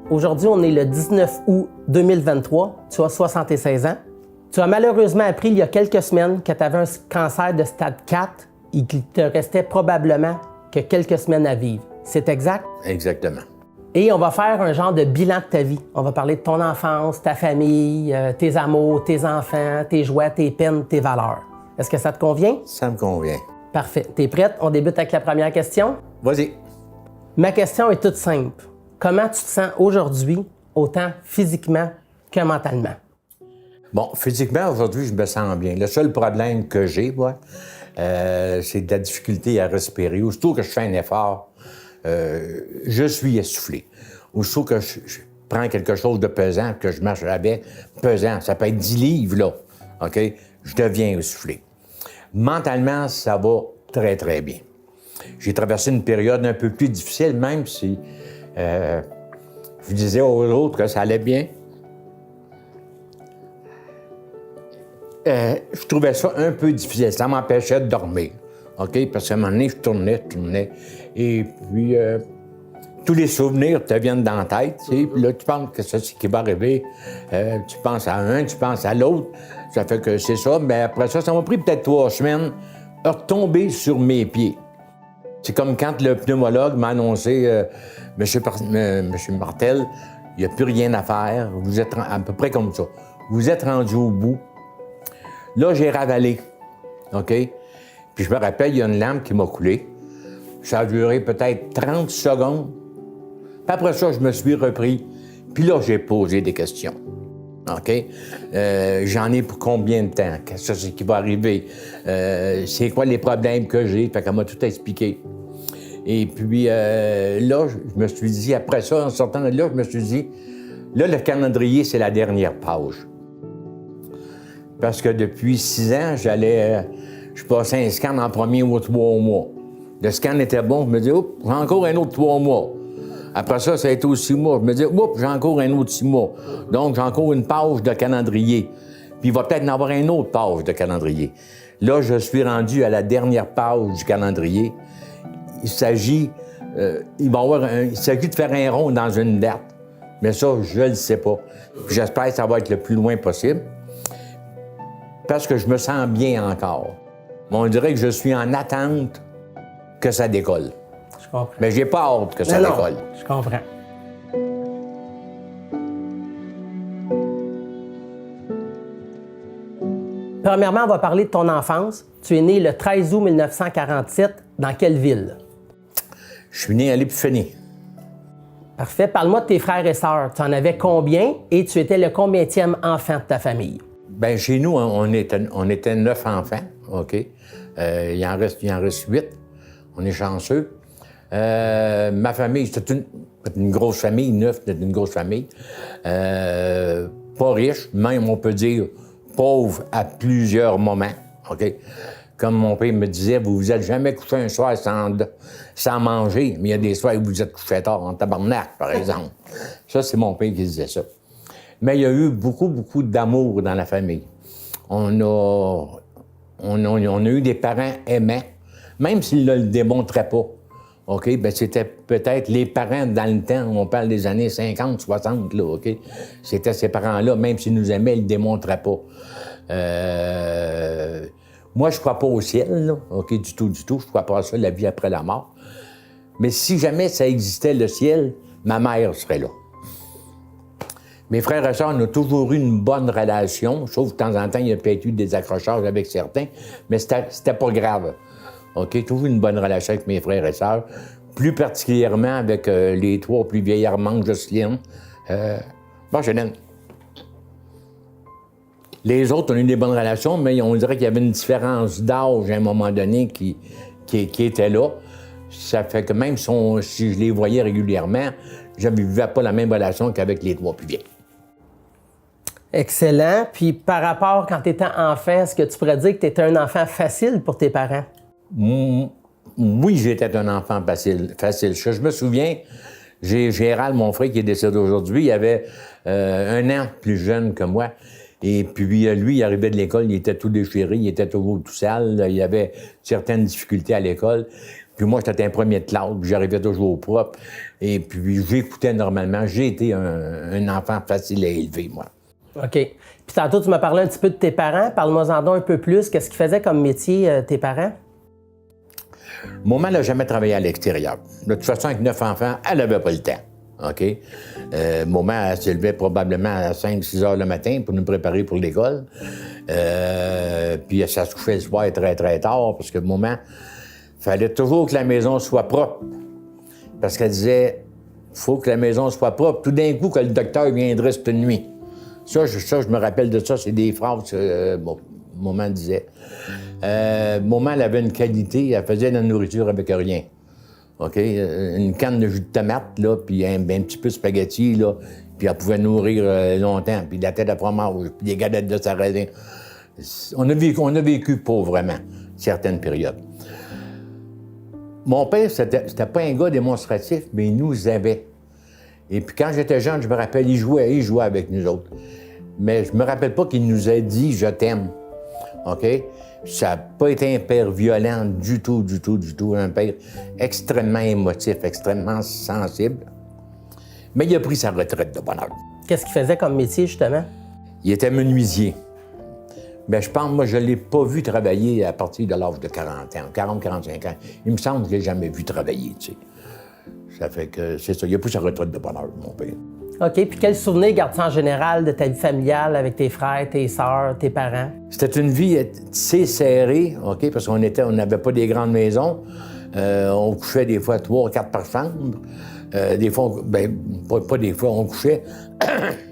Aujourd'hui, on est le 19 août 2023. Tu as 76 ans. Tu as malheureusement appris il y a quelques semaines que tu avais un cancer de stade 4 et qu'il te restait probablement que quelques semaines à vivre. C'est exact? Exactement. Et on va faire un genre de bilan de ta vie. On va parler de ton enfance, ta famille, tes amours, tes enfants, tes joies, tes peines, tes valeurs. Est-ce que ça te convient? Ça me convient. Parfait. T'es prête? On débute avec la première question. Vas-y. Ma question est toute simple. Comment tu te sens aujourd'hui, autant physiquement que mentalement? Bon, physiquement, aujourd'hui, je me sens bien. Le seul problème que j'ai, moi, c'est de la difficulté à respirer. Aussitôt que je fais un effort, je suis essoufflé. Aussitôt que je prends quelque chose de pesant, que je marche avec, pesant, ça peut être 10 livres, là, OK? Je deviens essoufflé. Mentalement, ça va très, très bien. J'ai traversé une période un peu plus difficile, même si je disais aux autres que ça allait bien. Je trouvais ça un peu difficile. Ça m'empêchait de dormir. OK? Parce qu'à un moment donné, je tournais. Et puis, tous les souvenirs te viennent dans la tête. Tu sais, puis là, tu penses que c'est ce qui va arriver. Tu penses à un, tu penses à l'autre. Ça fait que c'est ça. Mais après ça m'a pris peut-être 3 semaines à retomber sur mes pieds. C'est comme quand le pneumologue m'a annoncé Monsieur Martel, il n'y a plus rien à faire. Vous êtes à peu près comme ça. Vous êtes rendu au bout. Là, j'ai ravalé. OK? Puis je me rappelle, il y a une lampe qui m'a coulé. Ça a duré peut-être 30 secondes. Puis après ça, je me suis repris. Puis là, j'ai posé des questions. OK? J'en ai pour combien de temps? Qu'est-ce qui va arriver? C'est quoi les problèmes que j'ai? Fait qu'elle m'a tout expliqué. Et puis là, je me suis dit, après ça, en sortant de là, je me suis dit, là, le calendrier, c'est la dernière page. Parce que depuis 6 ans, je passais un scan en premier ou 3 mois. Le scan était bon, je me dis, oups, j'ai encore un autre 3 mois. Après ça a été aux 6 mois. Je me dis, oups, j'ai encore un autre 6 mois. Donc, j'ai encore une page de calendrier. Puis, il va peut-être en avoir une autre page de calendrier. Là, je suis rendu à la dernière page du calendrier. Il s'agit de faire un rond dans une date. Mais ça, je ne le sais pas. J'espère que ça va être le plus loin possible. Parce que je me sens bien encore. On dirait que je suis en attente que ça décolle. Je comprends. Mais j'ai pas hâte que ça décolle. Je comprends. Premièrement, on va parler de ton enfance. Tu es né le 13 août 1947. Dans quelle ville? Je suis né à l'Épiphanie. Parfait. Parle-moi de tes frères et sœurs. Tu en avais combien et tu étais le combienième enfant de ta famille? Bien, chez nous, on était 9 enfants, OK? Il en reste 8. On est chanceux. Ma famille, c'était une grosse famille, 9, c'était une grosse famille. Pas riche, même, on peut dire, pauvre à plusieurs moments, OK? Comme mon père me disait, vous vous êtes jamais couché un soir sans manger, mais il y a des soirs où vous êtes couché tard, en tabarnak, par exemple. Ça, c'est mon père qui disait ça. Mais il y a eu beaucoup, beaucoup d'amour dans la famille. On a eu des parents aimants, même s'ils ne le démontraient pas. OK? Bien, c'était peut-être les parents dans le temps, on parle des années 50, 60, là, OK? C'était ces parents-là, même s'ils nous aimaient, ils ne le démontraient pas. Moi, je ne crois pas au ciel, là, OK? Du tout. Je ne crois pas à ça, la vie après la mort. Mais si jamais ça existait, le ciel, ma mère serait là. Mes frères et sœurs, on a toujours eu une bonne relation, sauf de temps en temps, il y a peut-être eu des accrochages avec certains, mais c'était pas grave. OK? Toujours une bonne relation avec mes frères et sœurs, plus particulièrement avec les 3 plus vieilles, Armand, Jocelyne. Jeannette. Les autres ont eu des bonnes relations, mais on dirait qu'il y avait une différence d'âge à un moment donné qui était là. Ça fait que même si je les voyais régulièrement, je ne vivais pas la même relation qu'avec les 3 plus vieilles. Excellent. Puis par rapport, quand tu étais enfant, est-ce que tu pourrais dire que tu étais un enfant facile pour tes parents? Oui, j'étais un enfant facile. Je me souviens, j'ai Gérald, mon frère qui est décédé aujourd'hui, il avait 1 an plus jeune que moi. Et puis lui, il arrivait de l'école, il était tout déchiré, il était toujours tout sale, il avait certaines difficultés à l'école. Puis moi, j'étais un premier de classe, puis j'arrivais toujours au propre. Et puis j'écoutais normalement. J'ai été un enfant facile à élever, moi. OK. Puis tantôt, tu m'as parlé un petit peu de tes parents. Parle-moi-en donc un peu plus. Qu'est-ce qu'ils faisaient comme métier, tes parents? Maman n'a jamais travaillé à l'extérieur. De toute façon, avec 9 enfants, elle n'avait pas le temps. OK? Maman, elle se levait probablement à 5-6 heures le matin pour nous préparer pour l'école. Puis ça se couchait le soir très, très tard parce que maman, il fallait toujours que la maison soit propre. Parce qu'elle disait, il faut que la maison soit propre. Tout d'un coup, que le docteur viendrait cette nuit. Ça, je me rappelle de ça, c'est des phrases que maman disait. Maman, elle avait une qualité, elle faisait de la nourriture avec rien. OK? Une canne de jus de tomate, là, puis un petit peu de spaghetti, là, puis elle pouvait nourrir longtemps, puis de la tête à fromage, puis des galettes de sarrasin. On a vécu pauvrement certaines périodes. Mon père, c'était pas un gars démonstratif, mais il nous aimait. Et puis quand j'étais jeune, je me rappelle, il jouait avec nous autres. Mais je me rappelle pas qu'il nous ait dit « je t'aime ». OK? Ça n'a pas été un père violent du tout. Un père extrêmement émotif, extrêmement sensible. Mais il a pris sa retraite de bonne heure. Qu'est-ce qu'il faisait comme métier, justement? Il était menuisier. Bien, je pense, moi, je ne l'ai pas vu travailler à partir de l'âge de 40 ans, 40-45 ans. Il me semble que je ne l'ai jamais vu travailler, tu sais. Ça fait que c'est ça. Il a pris sa retraite de bonne heure, mon père. OK. Puis quel souvenir gardes-tu en général de ta vie familiale avec tes frères, tes sœurs, tes parents? C'était une vie assez serrée, OK, parce qu'on n'avait pas des grandes maisons. On couchait des fois 3 ou 4 par chambre. Des fois, pas des fois, on couchait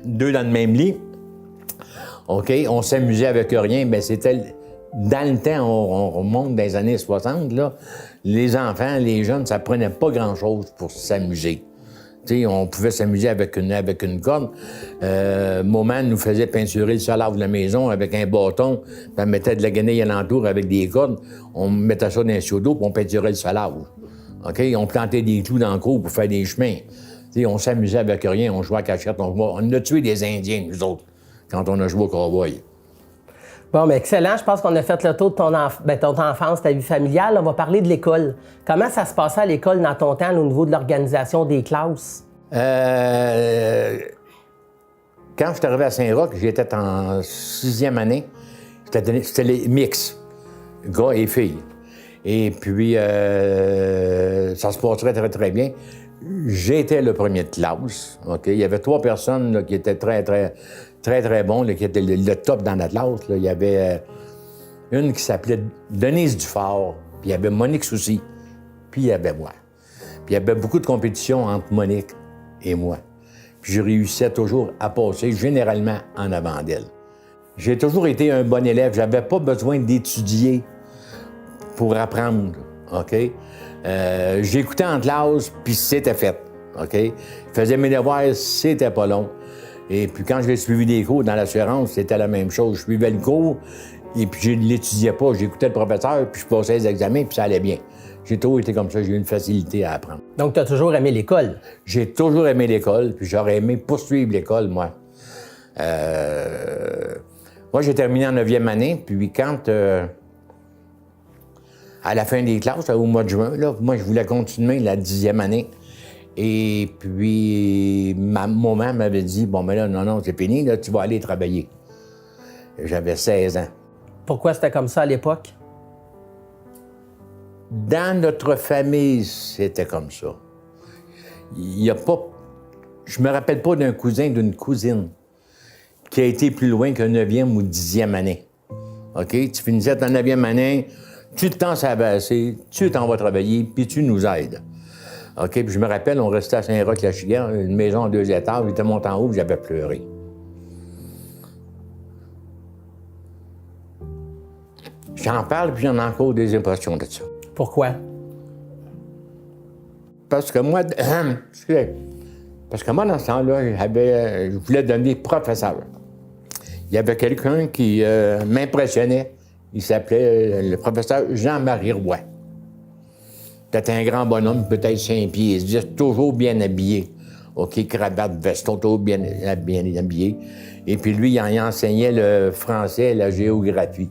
2 dans le même lit. OK, on s'amusait avec rien. Bien, c'était... Dans le temps, on remonte dans les années 60, là, les enfants, les jeunes, ça prenait pas grand-chose pour s'amuser. T'sais, on pouvait s'amuser avec une corde. Maman nous faisait peinturer le solave de la maison avec un bâton, puis elle mettait de la guenille alentour avec des cordes. On mettait ça dans un seau d'eau, puis on peinturait le solave. OK? On plantait des clous dans le cours pour faire des chemins. T'sais, on s'amusait avec rien, on jouait à cachette. On a tué des Indiens, nous autres, quand on a joué au cowboy. Bon, bien, excellent. Je pense qu'on a fait le tour de ton enfance, ta vie familiale. On va parler de l'école. Comment ça se passait à l'école dans ton temps au niveau de l'organisation des classes? Quand je suis arrivé à Saint-Roch, j'étais en 6e année. C'était les mix, gars et filles. Et puis, ça se passait très, très, très bien. J'étais le premier de classe. OK? Il y avait 3 personnes là, qui étaient très, très, très, très bons, là, qui étaient le top dans la classe. Là. Il y avait une qui s'appelait Denise Dufort, puis il y avait Monique Soucy, puis il y avait moi. Puis il y avait beaucoup de compétitions entre Monique et moi. Puis je réussissais toujours à passer, généralement, en avant d'elle. J'ai toujours été un bon élève. J'avais pas besoin d'étudier pour apprendre, OK? J'écoutais en classe, puis c'était fait, OK? Je faisais mes devoirs, c'était pas long. Et puis quand j'ai suivi des cours dans l'assurance, c'était la même chose. Je suivais le cours, et puis je ne l'étudiais pas. J'écoutais le professeur, puis je passais les examens, puis ça allait bien. J'ai toujours été comme ça, j'ai eu une facilité à apprendre. Donc, tu as toujours aimé l'école? J'ai toujours aimé l'école, puis j'aurais aimé poursuivre l'école, moi. Moi, j'ai terminé en 9e année, puis quand... à la fin des classes, au mois de juin, là, moi, je voulais continuer la 10e année. Et puis, ma maman m'avait dit, bon, mais là, non, c'est fini, là, tu vas aller travailler. J'avais 16 ans. Pourquoi c'était comme ça à l'époque? Dans notre famille, c'était comme ça. Il n'y a pas... Je me rappelle pas d'un cousin, d'une cousine qui a été plus loin que 9e ou 10e année. OK? Tu finissais ta 9e année, tu te tends à basser, tu t'en vas travailler, puis tu nous aides. OK? Puis je me rappelle, on restait à Saint-Roch-la-Chiguère, une maison en 2 étages, j'étais monté en haut, puis j'avais pleuré. J'en parle, puis j'en ai encore des impressions de ça. Pourquoi? Parce que moi, dans ce temps-là, je voulais devenir professeur. Il y avait quelqu'un qui m'impressionnait. Il s'appelait le professeur Jean-Marie Roy. C'était un grand bonhomme, peut-être 5 pieds 10, toujours bien habillé. OK, cravate, veston, toujours bien habillé. Et puis lui, il enseignait le français et la géographie.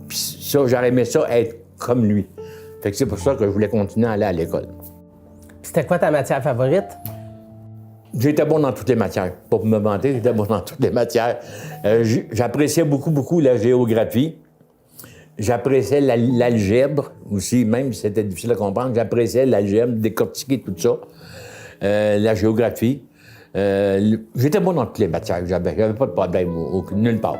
Puis ça, j'aurais aimé ça être comme lui. Fait que c'est pour ça que je voulais continuer à aller à l'école. C'était quoi ta matière favorite? J'étais bon dans toutes les matières. Pas pour me vanter, j'étais bon dans toutes les matières. J'appréciais beaucoup la géographie. J'appréciais l'algèbre aussi, même si c'était difficile à comprendre. J'appréciais l'algèbre, décortiquer tout ça. La géographie. J'étais bon dans toutes les matières. J'avais pas de problème nulle part.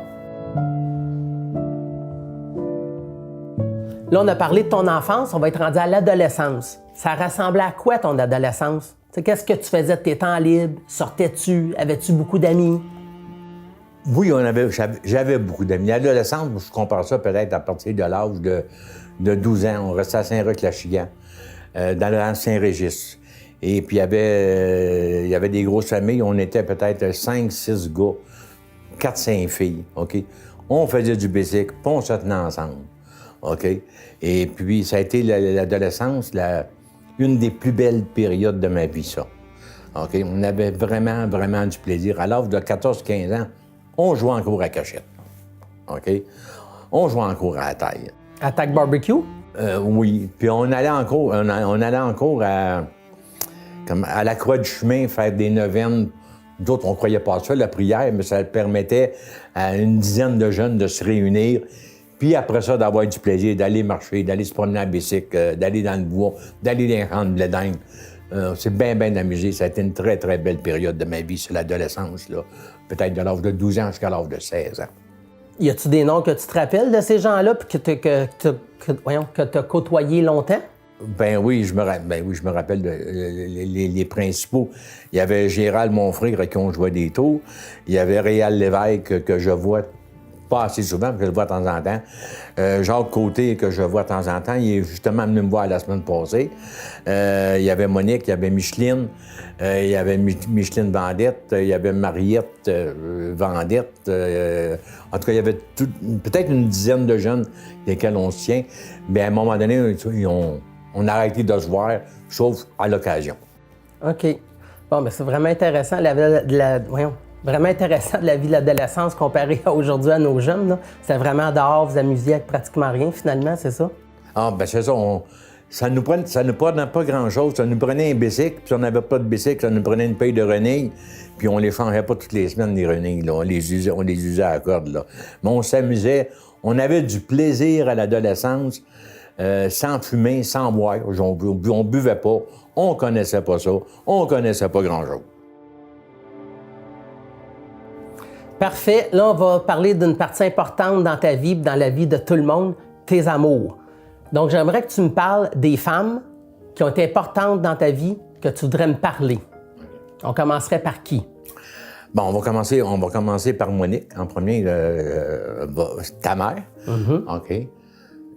Là, on a parlé de ton enfance, on va être rendu à l'adolescence. Ça ressemblait à quoi ton adolescence? Qu'est-ce que tu faisais de tes temps libres? Sortais-tu? Avais-tu beaucoup d'amis? Oui, j'avais beaucoup d'amis. L'adolescence, je compare ça peut-être à partir de l'âge de 12 ans. On restait à Saint-Roch-la-Chigan, dans l'Ancien-Régis. Et puis, il y avait des grosses familles. On était peut-être 5-6 gars, 4-5 filles, OK? On faisait du bicycle, puis on se tenait ensemble, OK? Et puis, ça a été l'adolescence, une des plus belles périodes de ma vie, ça. OK? On avait vraiment du plaisir. À l'âge de 14-15 ans, on jouait en cours à cachette. OK? On jouait en cours à la taille. Attaque barbecue? Oui. Puis on allait en cours, à la Croix du Chemin faire des neuvaines. D'autres, on croyait pas ça, la prière, mais ça permettait à une dizaine de jeunes de se réunir. Puis après ça, d'avoir du plaisir, d'aller marcher, d'aller se promener à bicycle, d'aller dans le bois, d'aller dans les champs de blé d'Inde. C'est bien amusé. Ça a été une très belle période de ma vie, c'est l'adolescence, là. Peut-être de l'âge de 12 ans jusqu'à l'âge de 16 ans. Y a-tu des noms que tu te rappelles de ces gens-là puis que t'as côtoyé longtemps? Ben oui, je me rappelle les principaux. Il y avait Gérald, mon frère, avec qui on jouait des tours. Il y avait Réal Lévesque, que je vois pas assez souvent, mais que je vois de temps en temps. Jacques Côté, que je vois de temps en temps. Il est justement venu me voir la semaine passée. Il y avait Monique, il y avait Micheline, il y avait Micheline Vendette, il y avait Mariette Vendette. En tout cas, il y avait peut-être une dizaine de jeunes desquels on se tient. Mais à un moment donné, on a arrêté de se voir, sauf à l'occasion. OK. Bon, bien, c'est vraiment intéressant, vraiment intéressant de la vie de l'adolescence comparé à aujourd'hui à nos jeunes, là. C'était vraiment dehors, vous amusiez avec pratiquement rien, finalement, c'est ça? Ah, ben c'est ça. Ça nous prenait pas grand-chose. Ça nous prenait un bicycle, puis si on n'avait pas de bicycle, ça nous prenait une paille de renilles, puis on les changeait pas toutes les semaines, les renilles, là. On les usait à la corde, là. Mais on s'amusait. On avait du plaisir à l'adolescence, sans fumer, sans boire. On buvait pas. On connaissait pas ça. On connaissait pas grand-chose. Parfait. Là, on va parler d'une partie importante dans ta vie, dans la vie de tout le monde, tes amours. Donc, j'aimerais que tu me parles des femmes qui ont été importantes dans ta vie, que tu voudrais me parler. On commencerait par qui? Bon, on va commencer par Monique, en premier, ta mère. Mm-hmm. OK.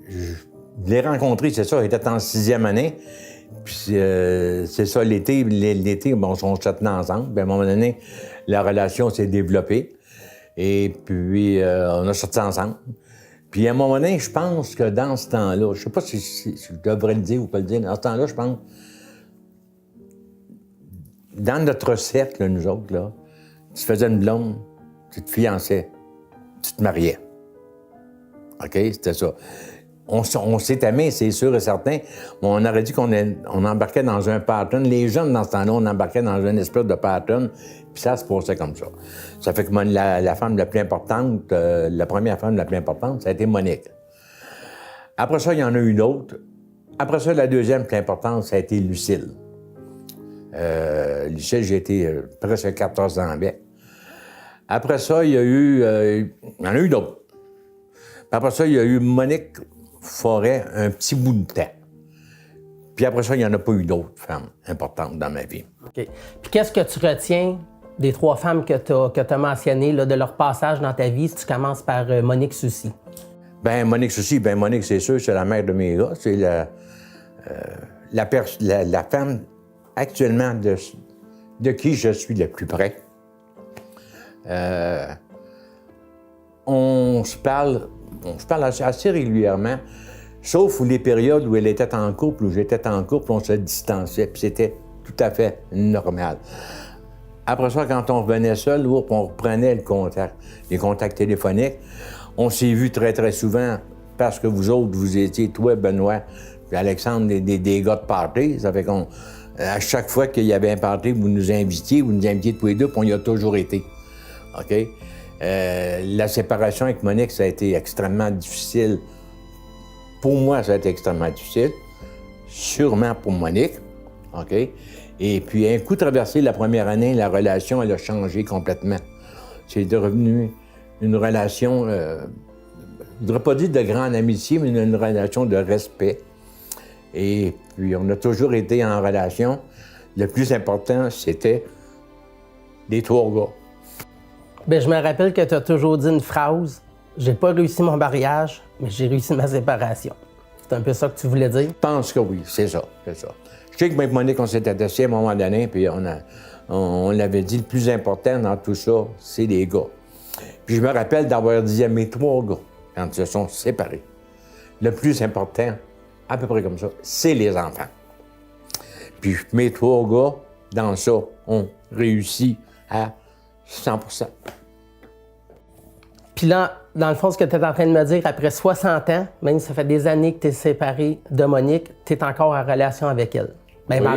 Je l'ai rencontrée, c'est ça, elle était en 6e année. Puis c'est ça, l'été, bon, on se tenait ensemble. Puis à un moment donné, la relation s'est développée. Et puis, on a sorti ensemble. Puis à un moment donné, je pense que dans ce temps-là, je sais pas si je devrais le dire ou pas le dire, dans ce temps-là, je pense, dans notre cercle, nous autres, là, tu faisais une blonde, tu te fiançais, tu te mariais. OK? C'était ça. On s'est aimés, c'est sûr et certain. On aurait dit qu'on embarquait dans un pattern. Les jeunes, dans ce temps-là, on embarquait dans une espèce de pattern, puis ça se passait comme ça. Ça fait que la femme la plus importante, la première femme la plus importante, ça a été Monique. Après ça, il y en a eu d'autres. Après ça, la deuxième plus importante, ça a été Lucille. Lucille, j'ai été presque 14 ans avec. Après ça, il y en a eu d'autres. Après ça, il y a eu Monique Forêt un petit bout de temps. Puis après ça, il n'y en a pas eu d'autres femmes importantes dans ma vie. OK. Puis qu'est-ce que tu retiens des 3 femmes que tu as mentionnées, là, de leur passage dans ta vie, si tu commences par Monique Soucy? Bien, Monique Soucy, Monique, c'est sûr, c'est la mère de mes gars. C'est la femme actuellement de qui je suis le plus près. On se parle assez régulièrement, sauf les périodes où elle était en couple, où j'étais en couple, on se distançait, puis c'était tout à fait normal. Après ça, quand on revenait seul, on reprenait les contacts téléphoniques. On s'est vus très souvent parce que vous autres, vous étiez, toi, Benoît, Puis Alexandre, des gars de party. Ça fait qu'on... À chaque fois qu'il y avait un party, vous nous invitiez tous les deux, puis on y a toujours été. OK? La séparation avec Monique, ça a été extrêmement difficile. Pour moi, ça a été extrêmement difficile. Sûrement pour Monique. OK? Et puis, un coup traversé la première année, la relation, elle a changé complètement. C'est devenu une relation, je ne voudrais pas dire de grande amitié, mais une relation de respect. Et puis, on a toujours été en relation. Le plus important, c'était les 3 gars. Bien, je me rappelle que tu as toujours dit une phrase. J'ai pas réussi mon mariage, mais j'ai réussi ma séparation. C'est un peu ça que tu voulais dire? Je pense que oui, c'est ça. Je sais que avec Monique, on s'est attaché à un moment donné, puis on l'avait dit, le plus important dans tout ça, c'est les gars. Puis je me rappelle d'avoir dit à mes 3 gars, quand ils se sont séparés, le plus important, à peu près comme ça, c'est les enfants. Puis mes 3 gars, dans ça, ont réussi à 100%. Puis là, dans le fond, ce que tu es en train de me dire, après 60 ans, même si ça fait des années que tu es séparé de Monique, tu es encore en relation avec elle. Même Oui.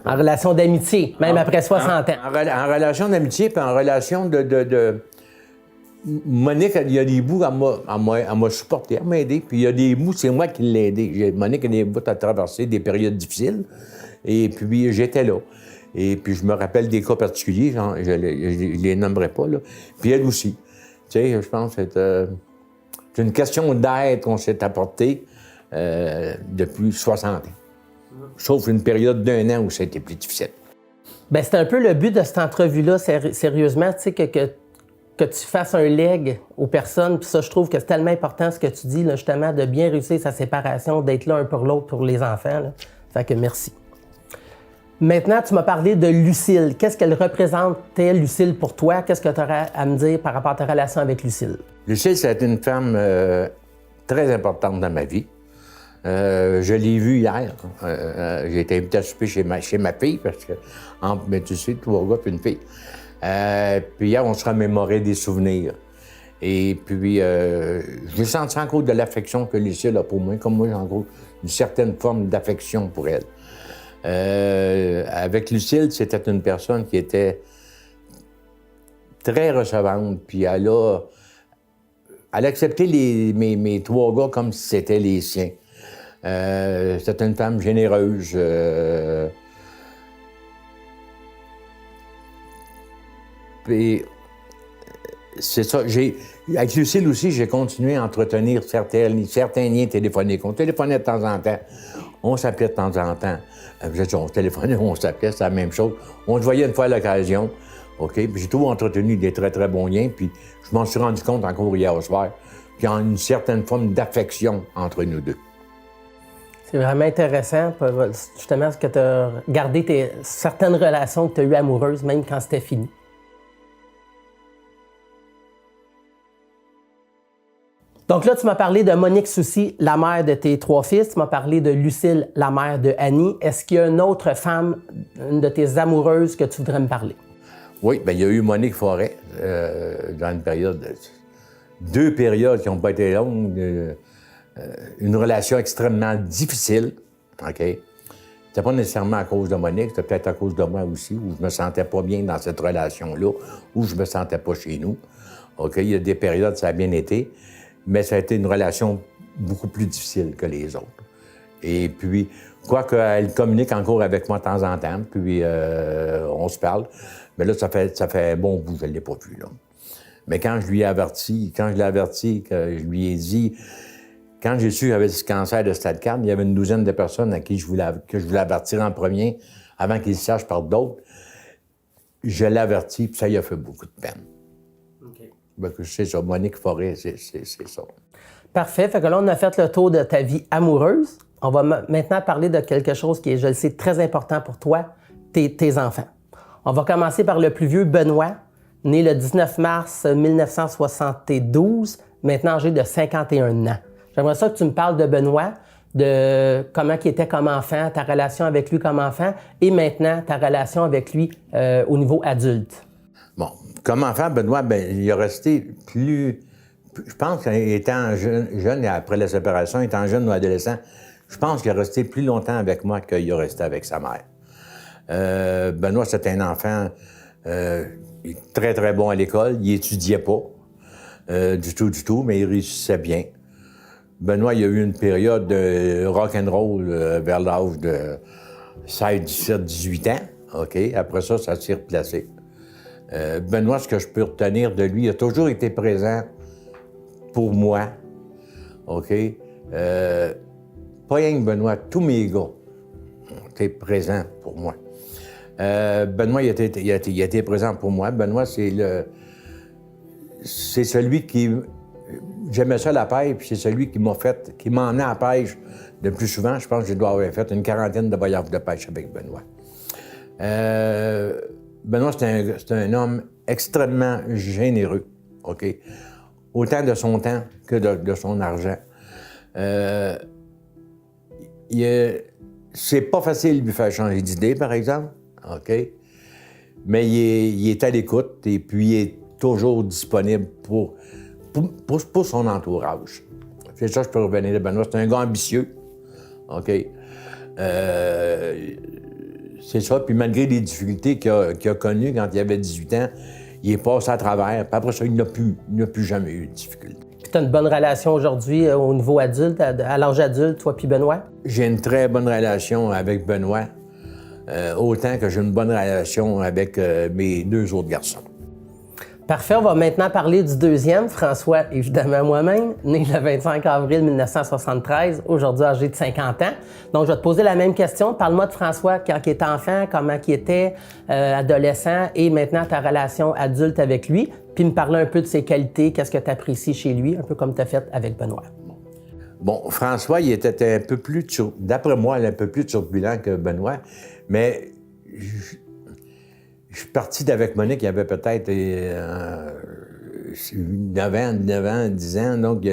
en relation d'amitié, même après 60 ans. En relation d'amitié, puis en relation de... Monique, il y a des bouts, elle m'a supporté, elle m'a aidé, puis il y a des bouts, c'est moi qui l'ai aidé. Monique a des bouts à traverser des périodes difficiles, et puis j'étais là. Et puis je me rappelle des cas particuliers, genre, je les nommerai pas, là. Puis elle aussi. Tu sais, je pense que c'est une question d'aide qu'on s'est apporté depuis 60 ans. Sauf une période d'1 an où ça a été plus difficile. Bien, c'est un peu le but de cette entrevue-là, sérieusement, tu sais, que tu fasses un leg aux personnes. Puis ça, je trouve que c'est tellement important ce que tu dis, là, justement, de bien réussir sa séparation, d'être là un pour l'autre pour les enfants. Là. Fait que merci. Maintenant, tu m'as parlé de Lucille. Qu'est-ce qu'elle représentait, Lucille, pour toi? Qu'est-ce que tu aurais à me dire par rapport à ta relation avec Lucille? Lucille, ça a été une femme très importante dans ma vie. Je l'ai vue hier. J'ai été invité à souper chez ma fille, parce que, mais tu sais, 3 gars puis une fille. Puis hier, on se remémorait des souvenirs. Et puis, j'ai senti encore de l'affection que Lucille a pour moi, comme moi, j'ai encore une certaine forme d'affection pour elle. Avec Lucille, c'était une personne qui était très recevante, puis elle a accepté mes 3 gars comme si c'était les siens. C'était une femme généreuse. Puis, c'est ça. Avec Lucille aussi, j'ai continué à entretenir certains liens téléphoniques. On téléphonait de temps en temps. On s'appelait de temps en temps. On téléphonait, on s'appelait, c'est la même chose. On se voyait une fois à l'occasion. OK? Puis j'ai toujours entretenu des très, très bons liens. Puis je m'en suis rendu compte encore hier au soir qu'il y a une certaine forme d'affection entre nous deux. C'est vraiment intéressant, justement, que tu as gardé certaines relations que tu as eues amoureuses, même quand c'était fini. Donc là, tu m'as parlé de Monique Soucy, la mère de tes 3 fils. Tu m'as parlé de Lucille, la mère de Annie. Est-ce qu'il y a une autre femme, une de tes amoureuses, que tu voudrais me parler? Oui, bien, il y a eu Monique Forêt dans une période... 2 périodes qui n'ont pas été longues. Une relation extrêmement difficile. OK? C'était pas nécessairement à cause de Monique, c'était peut-être à cause de moi aussi, où je me sentais pas bien dans cette relation-là, où je me sentais pas chez nous. OK? Il y a des périodes, ça a bien été. Mais ça a été une relation beaucoup plus difficile que les autres. Et puis, quoique elle communique encore avec moi de temps en temps, puis on se parle, mais là, ça fait un bon bout que je ne l'ai pas vu, là. Mais quand je l'ai averti, que je lui ai dit, quand j'ai su qu'il y avait ce cancer de stade 4, il y avait une douzaine de personnes à qui je voulais avertir en premier, avant qu'ils se sachent par d'autres. Je l'ai averti, puis ça lui a fait beaucoup de peine. C'est ça, Monique Forêt, c'est ça. Parfait. Fait que là, on a fait le tour de ta vie amoureuse. On va maintenant parler de quelque chose qui est, je le sais, très important pour toi, tes enfants. On va commencer par le plus vieux, Benoît, né le 19 mars 1972, maintenant âgé de 51 ans. J'aimerais ça que tu me parles de Benoît, de comment il était comme enfant, ta relation avec lui comme enfant, et maintenant ta relation avec lui au niveau adulte. Bon, comme enfant, Benoît, il a resté plus... Je pense qu'étant jeune et après la séparation, étant jeune ou adolescent, Je pense qu'il est resté plus longtemps avec moi qu'il est resté avec sa mère. Benoît, c'était un enfant très, très bon à l'école. Il étudiait pas du tout, mais il réussissait bien. Benoît, il y a eu une période de rock'n'roll vers l'âge de 16, 17, 18 ans. OK? Après ça, ça s'est replacé. Benoît, ce que je peux retenir de lui, il a toujours été présent pour moi. OK? Pas rien que Benoît, tous mes gars ont été présents pour moi. Benoît, il a été présent pour moi. Benoît, c'est celui qui... J'aimais ça la pêche, puis c'est celui qui m'a emmené à la pêche le plus souvent. Je pense que je dois avoir fait une quarantaine de voyages de pêche avec Benoît. Benoît, c'est un homme extrêmement généreux, OK? Autant de son temps que de son argent. C'est pas facile de lui faire changer d'idée, par exemple, OK? Mais il est à l'écoute et puis il est toujours disponible pour son entourage. C'est ça que je peux revenir de Benoît. C'est un gars ambitieux, OK? C'est ça. Puis malgré les difficultés qu'il a connues quand il avait 18 ans, il est passé à travers. Puis après ça, il n'a plus jamais eu de difficultés. Puis tu as une bonne relation aujourd'hui au niveau adulte, à l'âge adulte, toi puis Benoît? J'ai une très bonne relation avec Benoît, autant que j'ai une bonne relation avec mes deux autres garçons. Parfait, on va maintenant parler du deuxième, François, évidemment moi-même, né le 25 avril 1973, aujourd'hui âgé de 50 ans. Donc, je vais te poser la même question. Parle-moi de François quand il était enfant, comment il était adolescent et maintenant ta relation adulte avec lui. Puis me parler un peu de ses qualités, qu'est-ce que tu apprécies chez lui, un peu comme tu as fait avec Benoît. Bon, François, il était un peu plus, d'après moi, un peu plus turbulent que Benoît, mais je suis parti d'avec Monique, il y avait peut-être 9 ans, 10 ans. Donc,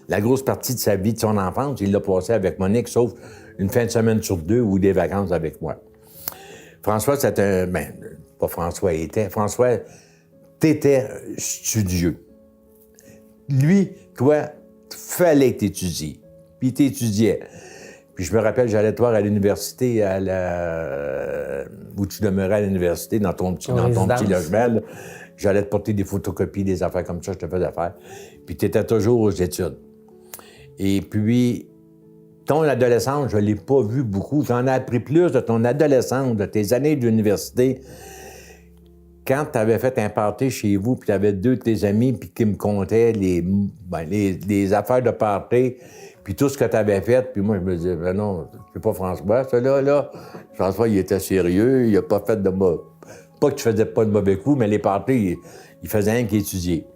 la grosse partie de sa vie, de son enfance, il l'a passé avec Monique, sauf une fin de semaine sur 2 ou des vacances avec moi. François, c'était pas François était. François, t'étais studieux. Lui, toi, fallait que t'étudies. Puis t'étudiais. Puis je me rappelle, j'allais te voir à l'université, où tu demeurais à l'université, dans ton petit logement. Là. J'allais te porter des photocopies, des affaires comme ça, je te faisais faire. Puis tu étais toujours aux études. Et puis, ton adolescence, je ne l'ai pas vu beaucoup. J'en ai appris plus de ton adolescence, de tes années d'université. Quand tu avais fait un party chez vous, puis tu avais 2 de tes amis, puis qui me contaient les affaires de party, puis tout ce que tu avais fait, puis moi, je me disais, ben non, c'est pas François, ça là. François, il était sérieux, il a pas fait de mauvais... Pas que tu faisais pas de mauvais coups, mais les parties, il faisait rien qu'étudier.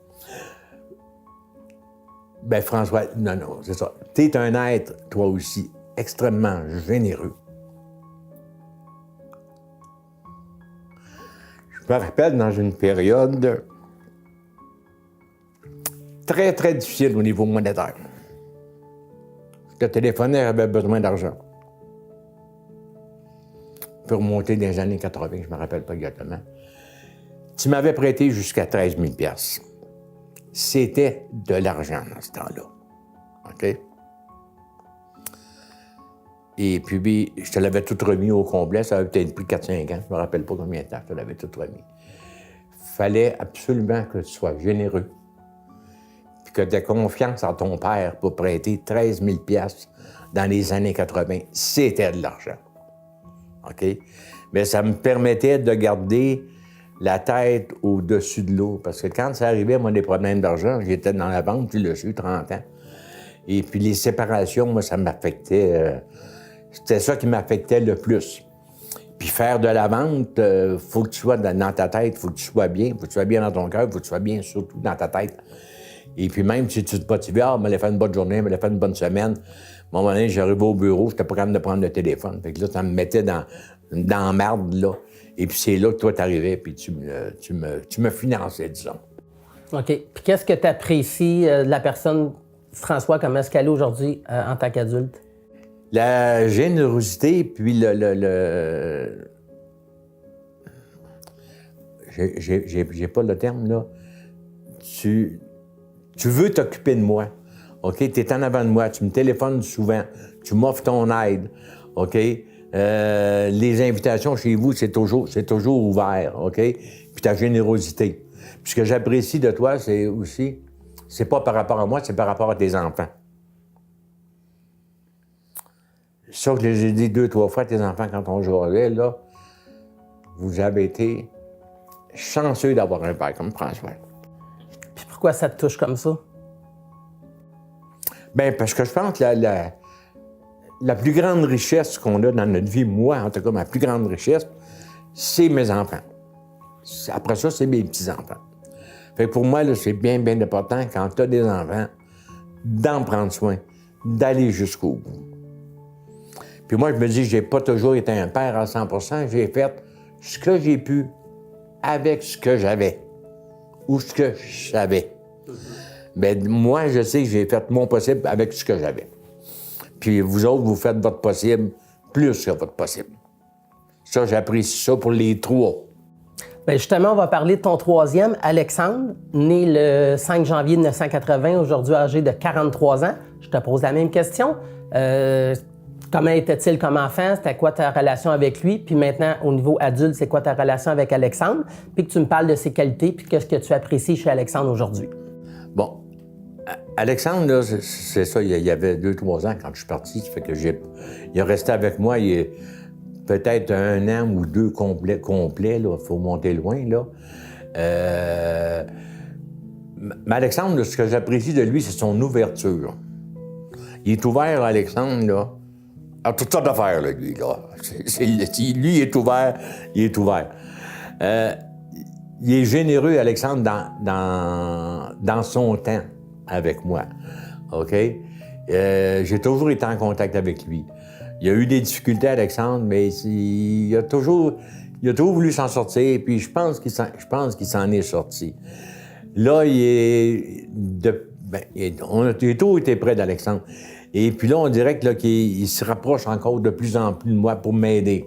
Ben François, non, c'est ça. T'es un être, toi aussi, extrêmement généreux. Je me rappelle dans une période très, très difficile au niveau monétaire. Je te téléphonais, j'avais besoin d'argent. On peut remonter dans les années 80, je ne me rappelle pas exactement. Tu m'avais prêté jusqu'à 13 000 $. C'était de l'argent dans ce temps-là. OK? Et puis, je te l'avais tout remis au complet. Ça avait peut-être pris 4-5 ans. Je ne me rappelle pas combien de temps je te l'avais tout remis. Il fallait absolument que tu sois généreux. Puis que tu aies confiance en ton père pour prêter 13 000 $ dans les années 80. C'était de l'argent. OK? Mais ça me permettait de garder la tête au-dessus de l'eau. Parce que quand ça arrivait, moi, des problèmes d'argent, j'étais dans la banque, tu l'as su, 30 ans. Et puis les séparations, moi, ça m'affectait. C'était ça qui m'affectait le plus. Puis faire de la vente, faut que tu sois dans ta tête, faut que tu sois bien, faut que tu sois bien dans ton cœur, faut que tu sois bien surtout dans ta tête. Et puis même si tu te motivais, m'allais faire une bonne journée, m'allais faire une bonne semaine. À un moment donné, j'arrivais au bureau, j'étais pas capable de prendre le téléphone. Fait que là, ça me mettait dans la merde, là. Et puis c'est là que toi, t'arrivais, puis tu me finançais, disons. OK. Puis qu'est-ce que tu apprécies de la personne, François, comment est-ce qu'elle est aujourd'hui en tant qu'adulte? La générosité, puis j'ai pas le terme, là. Tu veux t'occuper de moi, OK? Tu es en avant de moi, tu me téléphones souvent, tu m'offres ton aide, OK? Les invitations chez vous, c'est toujours ouvert, OK? Puis ta générosité. Puis ce que j'apprécie de toi, c'est aussi, c'est pas par rapport à moi, c'est par rapport à tes enfants. Ça que j'ai dit 2-3 fois à tes enfants quand on jouait, là, vous avez été chanceux d'avoir un père comme François. Puis pourquoi ça te touche comme ça? Bien, parce que je pense que la plus grande richesse qu'on a dans notre vie, moi, en tout cas, ma plus grande richesse, c'est mes enfants. Après ça, c'est mes petits-enfants. Fait que pour moi, là, c'est bien, bien important, quand tu as des enfants, d'en prendre soin, d'aller jusqu'au bout. Puis moi, je me dis, j'ai pas toujours été un père à 100%. J'ai fait ce que j'ai pu avec ce que j'avais ou ce que je savais. Bien, moi, je sais que j'ai fait mon possible avec ce que j'avais. Puis vous autres, vous faites votre possible plus que votre possible. Ça, j'apprécie ça pour les trois. Bien, justement, on va parler de ton troisième, Alexandre, né le 5 janvier 1980, aujourd'hui âgé de 43 ans. Je te pose la même question. Comment était-il comme enfant? C'était quoi ta relation avec lui? Puis maintenant, au niveau adulte, c'est quoi ta relation avec Alexandre? Puis que tu me parles de ses qualités, puis qu'est-ce que tu apprécies chez Alexandre aujourd'hui? Bon, Alexandre, là, c'est ça, il y avait 2-3 ans quand je suis parti. Ça fait que il est resté avec moi peut-être 1 an ou 2 complets, là. Il faut monter loin, là. Mais Alexandre, là, ce que j'apprécie de lui, c'est son ouverture. Il est ouvert, Alexandre, là, à toutes sortes d'affaires, là, lui, là. Lui, il est ouvert, il est ouvert. Il est généreux, Alexandre, dans son temps avec moi, OK? J'ai toujours été en contact avec lui. Il y a eu des difficultés, Alexandre, mais il a toujours voulu s'en sortir, puis je pense qu'il s'en est sorti. Là, on a toujours été près d'Alexandre. Et puis là, on dirait que, là, qu'il se rapproche encore de plus en plus de moi pour m'aider.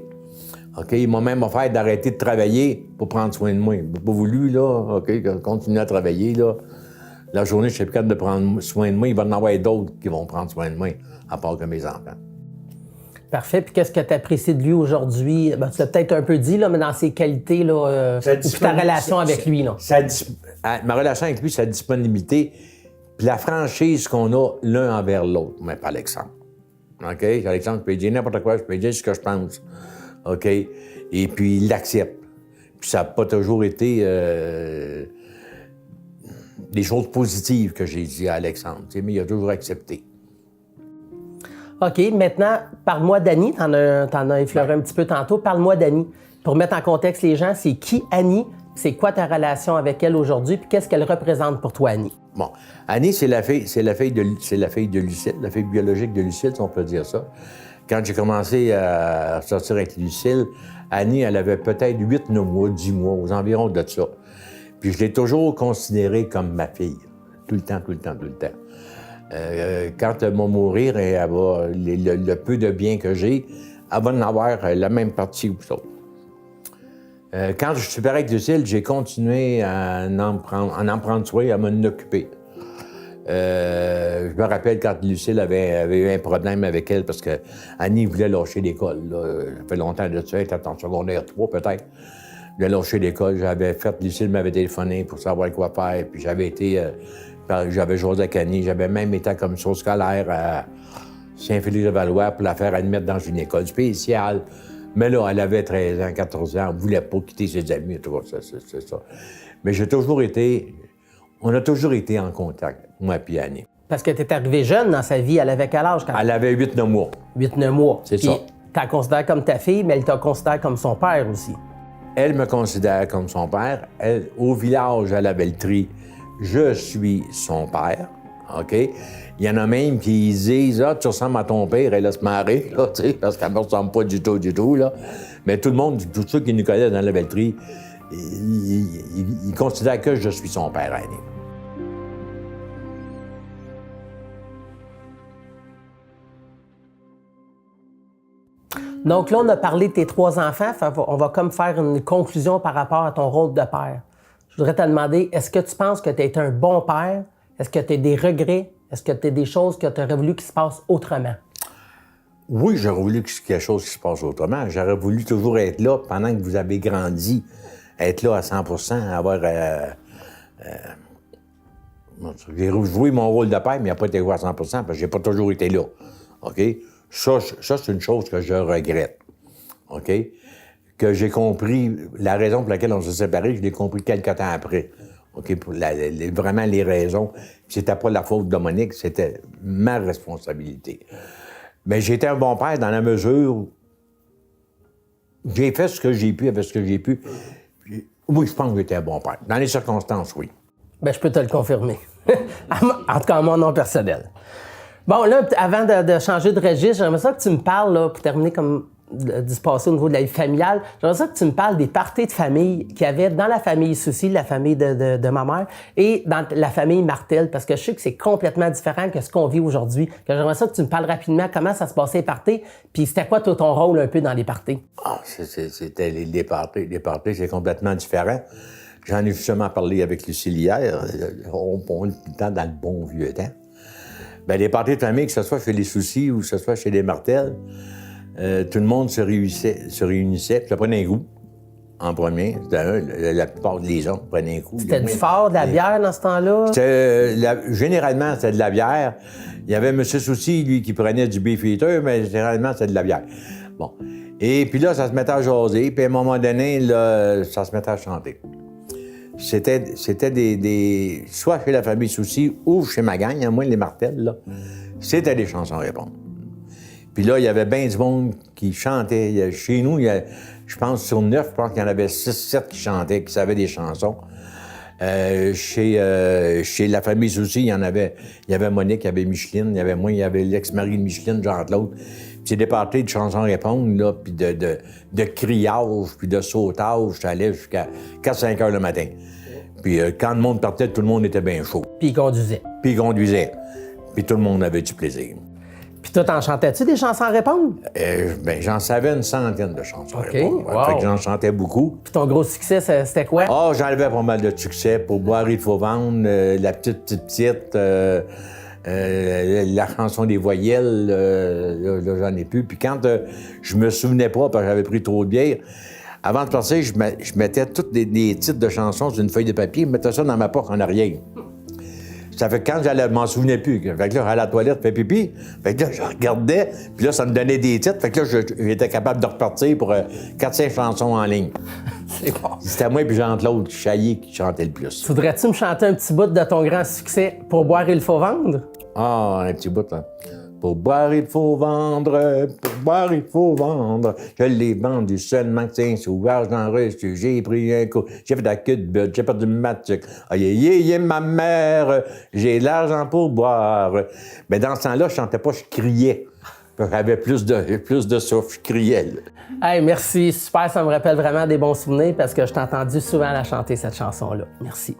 OK? Il m'a même offert d'arrêter de travailler pour prendre soin de moi. Il n'a pas voulu, là, OK, continuer à travailler, là. La journée, je suis plus capable de prendre soin de moi. Il va y en avoir d'autres qui vont prendre soin de moi, à part que mes enfants. Parfait. Puis qu'est-ce que tu apprécies de lui aujourd'hui? Ben, tu l'as peut-être un peu dit, là, mais dans ses qualités, là, ou ta relation avec lui, là. Ma relation avec lui, sa disponibilité, puis la franchise qu'on a l'un envers l'autre, mais pas Alexandre. OK? Alexandre, je peux dire n'importe quoi, je peux dire ce que je pense. OK? Et puis, il l'accepte. Puis ça n'a pas toujours été des choses positives que j'ai dit à Alexandre, mais il a toujours accepté. OK. Maintenant, parle-moi d'Annie. T'en as effleuré un petit peu tantôt. Parle-moi d'Annie. Pour mettre en contexte les gens, c'est qui Annie? C'est quoi ta relation avec elle aujourd'hui? Puis qu'est-ce qu'elle représente pour toi, Annie? Bon. Annie, c'est la fille de Lucille, la fille biologique de Lucille, si on peut dire ça. Quand j'ai commencé à sortir avec Lucille, Annie, elle avait peut-être 8-9 mois, 10 mois, aux environs de ça. Puis je l'ai toujours considérée comme ma fille. Tout le temps. Quand elle va mourir et elle va, le peu de bien que j'ai, elle va en avoir la même partie que vous autres. Quand je suis pareil avec Lucille, j'ai continué à en prendre soin, à m'en occuper. Je me rappelle quand Lucille avait eu un problème avec elle parce que Annie voulait lâcher l'école. Ça fait longtemps de ça, elle était en secondaire 3 peut-être. Elle voulait lâcher l'école. Lucille m'avait téléphoné pour savoir quoi faire. Puis j'avais joué avec Annie. J'avais même été comme commission scolaire à Saint-Félix-de-Valois pour la faire admettre dans une école spéciale. Mais là, elle avait 13 ans, 14 ans. Elle ne voulait pas quitter ses amis, tout c'est ça. Mais on a toujours été en contact, moi et Annie. Parce que tu es arrivé jeune dans sa vie. Elle avait quel âge quand Elle avait 8-9 mois. 8-9 mois. C'est Puis, ça. Tu la considères comme ta fille, mais elle te considère comme son père aussi. Elle me considère comme son père. Elle, au village à la Belleterie, je suis son père. OK? Il y en a même qui disent « Ah, tu ressembles à ton père, elle laisse marrer, là, tu sais, parce qu'elle ne me ressemble pas du tout, là. » Mais tout le monde, tous ceux qui nous connaissent dans la Belleterie, ils considèrent que je suis son père, Annie. Donc là, on a parlé de tes 3 enfants. On va comme faire une conclusion par rapport à ton rôle de père. Je voudrais te demander, est-ce que tu penses que tu as été un bon père? Est-ce que tu as des regrets? Est-ce que tu as des choses que tu aurais voulu qu'il se passe autrement? Oui, j'aurais voulu qu'il y ait quelque chose qui se passe autrement. J'aurais voulu toujours être là pendant que vous avez grandi, être là à 100 avoir... j'ai joué mon rôle de père, mais il n'a pas été joué à 100 parce que j'ai pas toujours été là. OK? Ça, c'est une chose que je regrette. OK? Que j'ai compris, la raison pour laquelle on s'est séparés, je l'ai compris quelques temps après. OK? Pour vraiment les raisons. C'était pas la faute de Monique, c'était ma responsabilité. Mais j'ai été un bon père dans la mesure où j'ai fait ce que j'ai pu avec ce que j'ai pu. Oui, je pense que j'étais un bon père. Dans les circonstances, oui. Bien, je peux te le confirmer. En tout cas, à mon nom personnel. Bon, là, avant de changer de registre, j'aimerais ça que tu me parles, là, pour terminer comme du passé au niveau de la vie familiale, j'aimerais ça que tu me parles des parties de famille qu'il y avait dans la famille Soucy, la famille de ma mère, et dans la famille Martel, parce que je sais que c'est complètement différent que ce qu'on vit aujourd'hui. J'aimerais ça que tu me parles rapidement comment ça se passait les parties, puis c'était quoi toi, ton rôle un peu dans les parties? Ah, c'était les parties. Les parties, c'est complètement différent. J'en ai justement parlé avec Lucille hier. On est tout le temps dans le bon vieux temps. Bien, les parties de famille, que ce soit chez les Soucy ou que ce soit chez les Martel, tout le monde se réunissait, puis ça prenait un goût en premier. La plupart des hommes prenaient un coup. C'était du fort, de la bière dans ce temps-là? Généralement, c'était de la bière. Il y avait M. Soucy, lui, qui prenait du beefeater, mais généralement, c'était de la bière. Bon. Et puis là, ça se mettait à jaser, puis à un moment donné, là, ça se mettait à chanter. C'était soit chez la famille Soucy ou chez ma gang, à moins les Martel, là, c'était des chansons à répondre. Puis là, il y avait bien du monde qui chantait. Chez nous, je pense sur 9, je pense qu'il y en avait 6-7 qui chantaient, qui savaient des chansons. Chez la famille Soucy, il y avait Monique, il y avait Micheline, il y avait moi, il y avait l'ex-mari de Micheline, Jean-Claude. C'est des parties de chansons à répondre, là, puis de criage, puis de sautage, ça allait jusqu'à 4-5 heures le matin. Puis quand le monde partait, tout le monde était bien chaud. Puis il conduisait. Puis tout le monde avait du plaisir. Puis toi, t'en chantais-tu des chansons à répondre? Ben, j'en savais une centaine de chansons à OK, répondre. wow. Fait que j'en chantais beaucoup. Puis ton gros succès, c'était quoi? Ah, j'en avais pas mal de succès. Pour boire, il faut vendre. La petite. La chanson des voyelles, là, j'en ai plus. Puis quand je me souvenais pas, parce que j'avais pris trop de bière, avant de partir, je mettais tous les titres de chansons sur une feuille de papier, je mettais ça dans ma poche en arrière. Ça fait que quand je m'en souvenais plus. Fait que là, à la toilette, je fais pipi. Fait que là, je regardais, puis là, ça me donnait des titres. Fait que là, j'étais capable de repartir pour 4-5 chansons en ligne. C'est bon. C'était moi puis Jean-Claude Chaillé qui chantait le plus. Voudrais-tu me chanter un petit bout de ton grand succès « Pour boire, il faut vendre » ? Ah, un petit bout, là. Pour boire, il faut vendre. Pour boire, il faut vendre. Je l'ai vendu seulement 5 sous. Argent reçu, j'ai pris un coup. J'ai fait de la queue de but, j'ai perdu ma tuque. Aïe, ma mère, j'ai l'argent pour boire. Mais dans ce temps-là, je chantais pas, je criais. J'avais plus de souffle, je criais. Là. Hey, merci, super, ça me rappelle vraiment des bons souvenirs parce que je t'ai entendu souvent la chanter, cette chanson-là. Merci.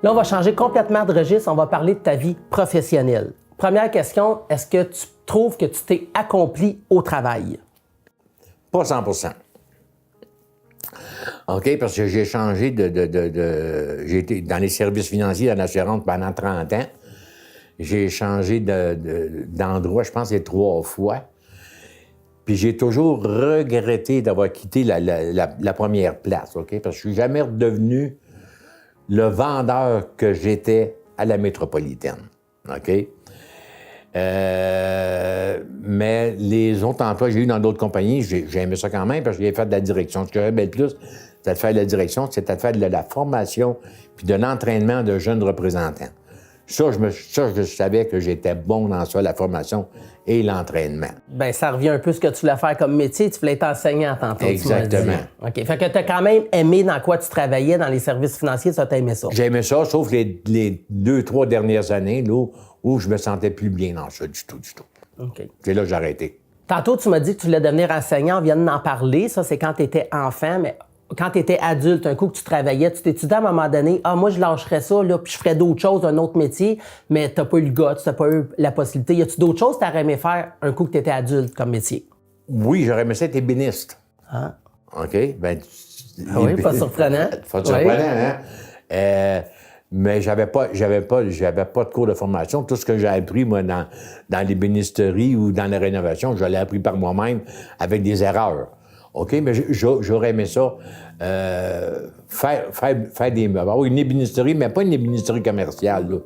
Là, on va changer complètement de registre, on va parler de ta vie professionnelle. Première question, est-ce que tu trouves que tu t'es accompli au travail? Pas 100 OK, parce que j'ai changé j'ai été dans les services financiers à l'assurance pendant 30 ans. J'ai changé d'endroit, je pense, 3 fois. Puis j'ai toujours regretté d'avoir quitté la première place, OK? Parce que je suis jamais redevenu le vendeur que j'étais à la métropolitaine, OK? Mais les autres emplois que j'ai eu dans d'autres compagnies, j'ai aimé ça quand même parce que j'ai fait de la direction. Ce que j'aimais le plus, c'était de faire de la direction, c'était de faire de la formation puis de l'entraînement de jeunes représentants. Ça, je savais que j'étais bon dans ça, la formation et l'entraînement. Bien, ça revient un peu à ce que tu voulais faire comme métier. Tu voulais être enseignant tantôt. Exactement. OK. Fait que tu as quand même aimé dans quoi tu travaillais dans les services financiers, ça, tu as aimé ça? J'ai aimé ça, sauf les 2-3 dernières années là, où je me sentais plus bien dans ça du tout. OK. C'est là que j'ai arrêté. Tantôt, tu m'as dit que tu voulais devenir enseignant. On vient d'en parler. Ça, c'est quand tu étais enfant, mais quand tu étais adulte, un coup que tu travaillais, tu t'es dit à un moment donné, moi, je lâcherais ça, là, puis je ferais d'autres choses, un autre métier, mais t'as pas eu le goût, t'as pas eu la possibilité. Y a-tu d'autres choses que t'aurais aimé faire un coup que tu étais adulte comme métier? Oui, j'aurais aimé ça être ébéniste. Ah. OK? Ben, oui, pas surprenant. Pas surprenant, hein? Mais j'avais pas de cours de formation. Tout ce que j'ai appris, moi, dans l'ébénisterie ou dans la rénovation, je l'ai appris par moi-même avec des erreurs. OK? Mais j'aurais aimé ça, faire des meubles. Avoir une ébénisterie, mais pas une ébénisterie commerciale, là.